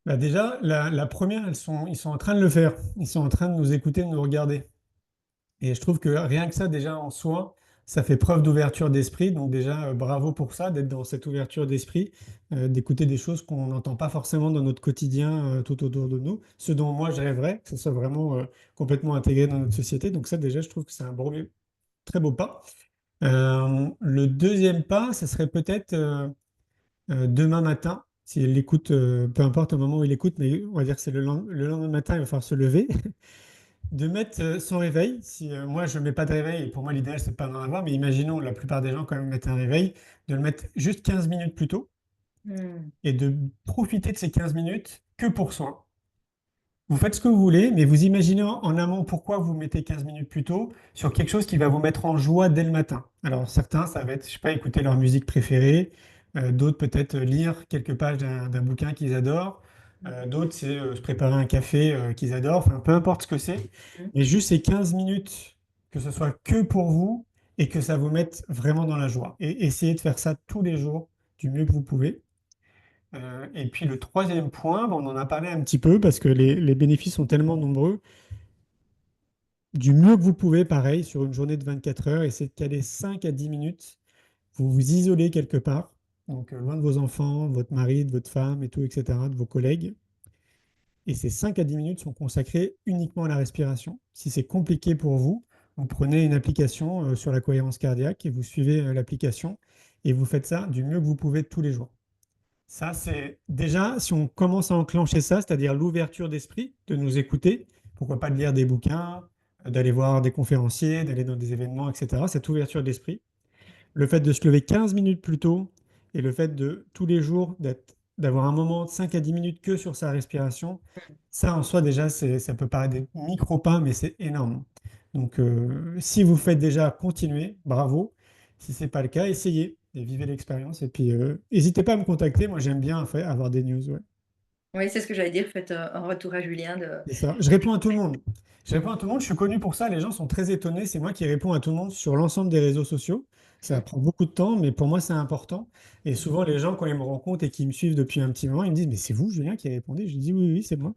Bah déjà, la première, ils sont en train de le faire. Ils sont en train de nous écouter, de nous regarder. Et je trouve que rien que ça, déjà en soi, ça fait preuve d'ouverture d'esprit. Donc déjà, bravo pour ça, d'être dans cette ouverture d'esprit, d'écouter des choses qu'on n'entend pas forcément dans notre quotidien, tout autour de nous. Ce dont moi, je rêverais, que ce soit vraiment complètement intégré dans notre société. Donc ça, déjà, je trouve que c'est un très beau pas. Le deuxième pas, ce serait peut-être demain matin, s'il l'écoute, peu importe au moment où il écoute, mais on va dire que c'est le lendemain matin, il va falloir se lever, de mettre son réveil. Si moi je ne mets pas de réveil, et pour moi l'idéal c'est pas d'en avoir, mais imaginons la plupart des gens quand même mettent un réveil, de le mettre juste 15 minutes plus tôt Hmm. et de profiter de ces 15 minutes que pour soi. Vous faites ce que vous voulez, mais vous imaginez en amont pourquoi vous mettez 15 minutes plus tôt sur quelque chose qui va vous mettre en joie dès le matin. Alors certains, ça va être, je sais pas, écouter leur musique préférée, d'autres peut-être lire quelques pages d'un bouquin qu'ils adorent, d'autres c'est se préparer un café qu'ils adorent, enfin peu importe ce que c'est, mais juste ces 15 minutes, que ce soit que pour vous et que ça vous mette vraiment dans la joie. Et essayez de faire ça tous les jours du mieux que vous pouvez. Et puis le troisième point, bon, on en a parlé un petit peu parce que les bénéfices sont tellement nombreux. Du mieux que vous pouvez, pareil, sur une journée de 24 heures, essayez de caler 5 à 10 minutes. Vous vous isolez quelque part, donc loin de vos enfants, de votre mari, de votre femme et tout, etc., de vos collègues. Et ces 5 à 10 minutes sont consacrées uniquement à la respiration. Si c'est compliqué pour vous, vous prenez une application sur la cohérence cardiaque et vous suivez l'application et vous faites ça du mieux que vous pouvez tous les jours. Ça, c'est déjà, si on commence à enclencher ça, c'est-à-dire l'ouverture d'esprit, de nous écouter, pourquoi pas de lire des bouquins, d'aller voir des conférenciers, d'aller dans des événements, etc. Cette ouverture d'esprit, le fait de se lever 15 minutes plus tôt et le fait de tous les jours d'avoir un moment de 5 à 10 minutes que sur sa respiration, ça en soi déjà, ça peut paraître des micro-pas, mais c'est énorme. Donc si vous faites déjà, continuez, bravo. Si ce n'est pas le cas, essayez et vivez l'expérience. Et puis n'hésitez pas à me contacter, moi j'aime bien en fait, avoir des news. Ouais. Oui, c'est ce que j'allais dire. Faites un retour à Julien C'est ça. Je réponds à tout le monde. Je réponds à tout le monde. Je suis connu pour ça. Les gens sont très étonnés. C'est moi qui réponds à tout le monde sur l'ensemble des réseaux sociaux. Ça prend beaucoup de temps, mais pour moi, c'est important. Et souvent, les gens, quand ils me rencontrent et qui me suivent depuis un petit moment, ils me disent, mais c'est vous, Julien, qui répondez? Je dis, oui, oui, c'est moi.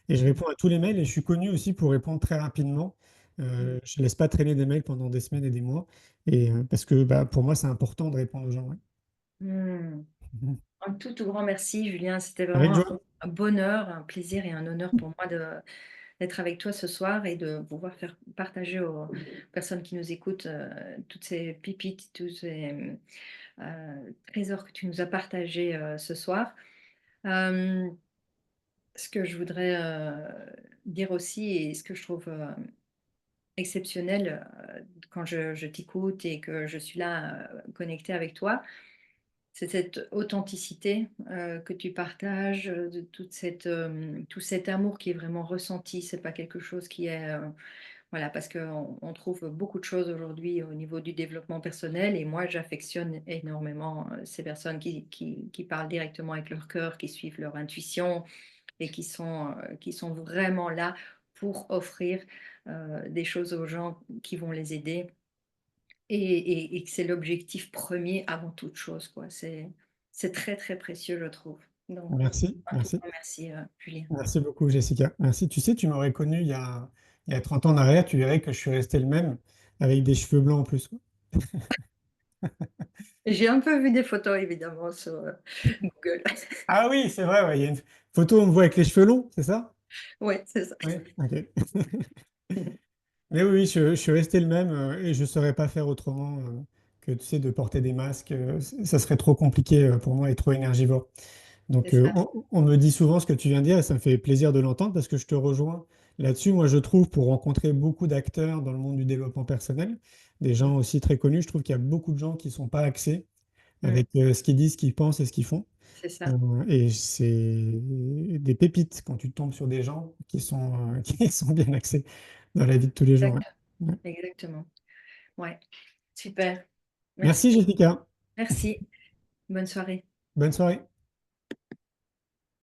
Et je réponds à tous les mails et je suis connu aussi pour répondre très rapidement. Je ne laisse pas traîner des mails pendant des semaines et des mois. Et parce que bah, pour moi, c'est important de répondre aux gens. Ouais. Hmm. Un tout grand merci, Julien. C'était Avec vraiment joie. un bonheur, un plaisir et un honneur pour moi d'être avec toi ce soir et de pouvoir faire partager aux personnes qui nous écoutent toutes ces pépites, tous ces trésors que tu nous as partagés ce soir. Euh, Ce que je voudrais dire aussi et ce que je trouve exceptionnel quand je t'écoute et que je suis là connectée avec toi, c'est cette authenticité que tu partages, de tout cet amour qui est vraiment ressenti. C'est pas quelque chose qui est, voilà, parce qu'on trouve beaucoup de choses aujourd'hui au niveau du développement personnel et moi j'affectionne énormément ces personnes qui parlent directement avec leur cœur, qui suivent leur intuition et qui sont vraiment là pour offrir des choses aux gens qui vont les aider et que c'est l'objectif premier avant toute chose, quoi. C'est très, très précieux, je trouve. Donc, Merci, un tout merci. grand merci, Julien. Merci beaucoup, Jessica. Merci. Tu sais, tu m'aurais connu il y a 30 ans en arrière, tu verrais que je suis resté le même, avec des cheveux blancs en plus. J'ai un peu vu des photos, évidemment, sur Google. Ah oui, c'est vrai, ouais, il y a une photo, où on me voit avec les cheveux longs, c'est ça? Oui, c'est ça. Oui. Ok. Mais oui, je suis resté le même et je ne saurais pas faire autrement que tu sais, de porter des masques. Ça serait trop compliqué pour moi et trop énergivore. C'est Donc, ça. on me dit souvent ce que tu viens de dire et ça me fait plaisir de l'entendre parce que je te rejoins là-dessus. Moi, je trouve, pour rencontrer beaucoup d'acteurs dans le monde du développement personnel, des gens aussi très connus, je trouve qu'il y a beaucoup de gens qui ne sont pas axés Mm, avec ce qu'ils disent, ce qu'ils pensent et ce qu'ils font. c'est ça. Et c'est des pépites quand tu tombes sur des gens qui sont bien axés dans la vie de tous les jours. Ouais. Exactement. Ouais. Exactement. Ouais. Super. Merci Merci. Jessica. Merci. Bonne soirée. Bonne soirée.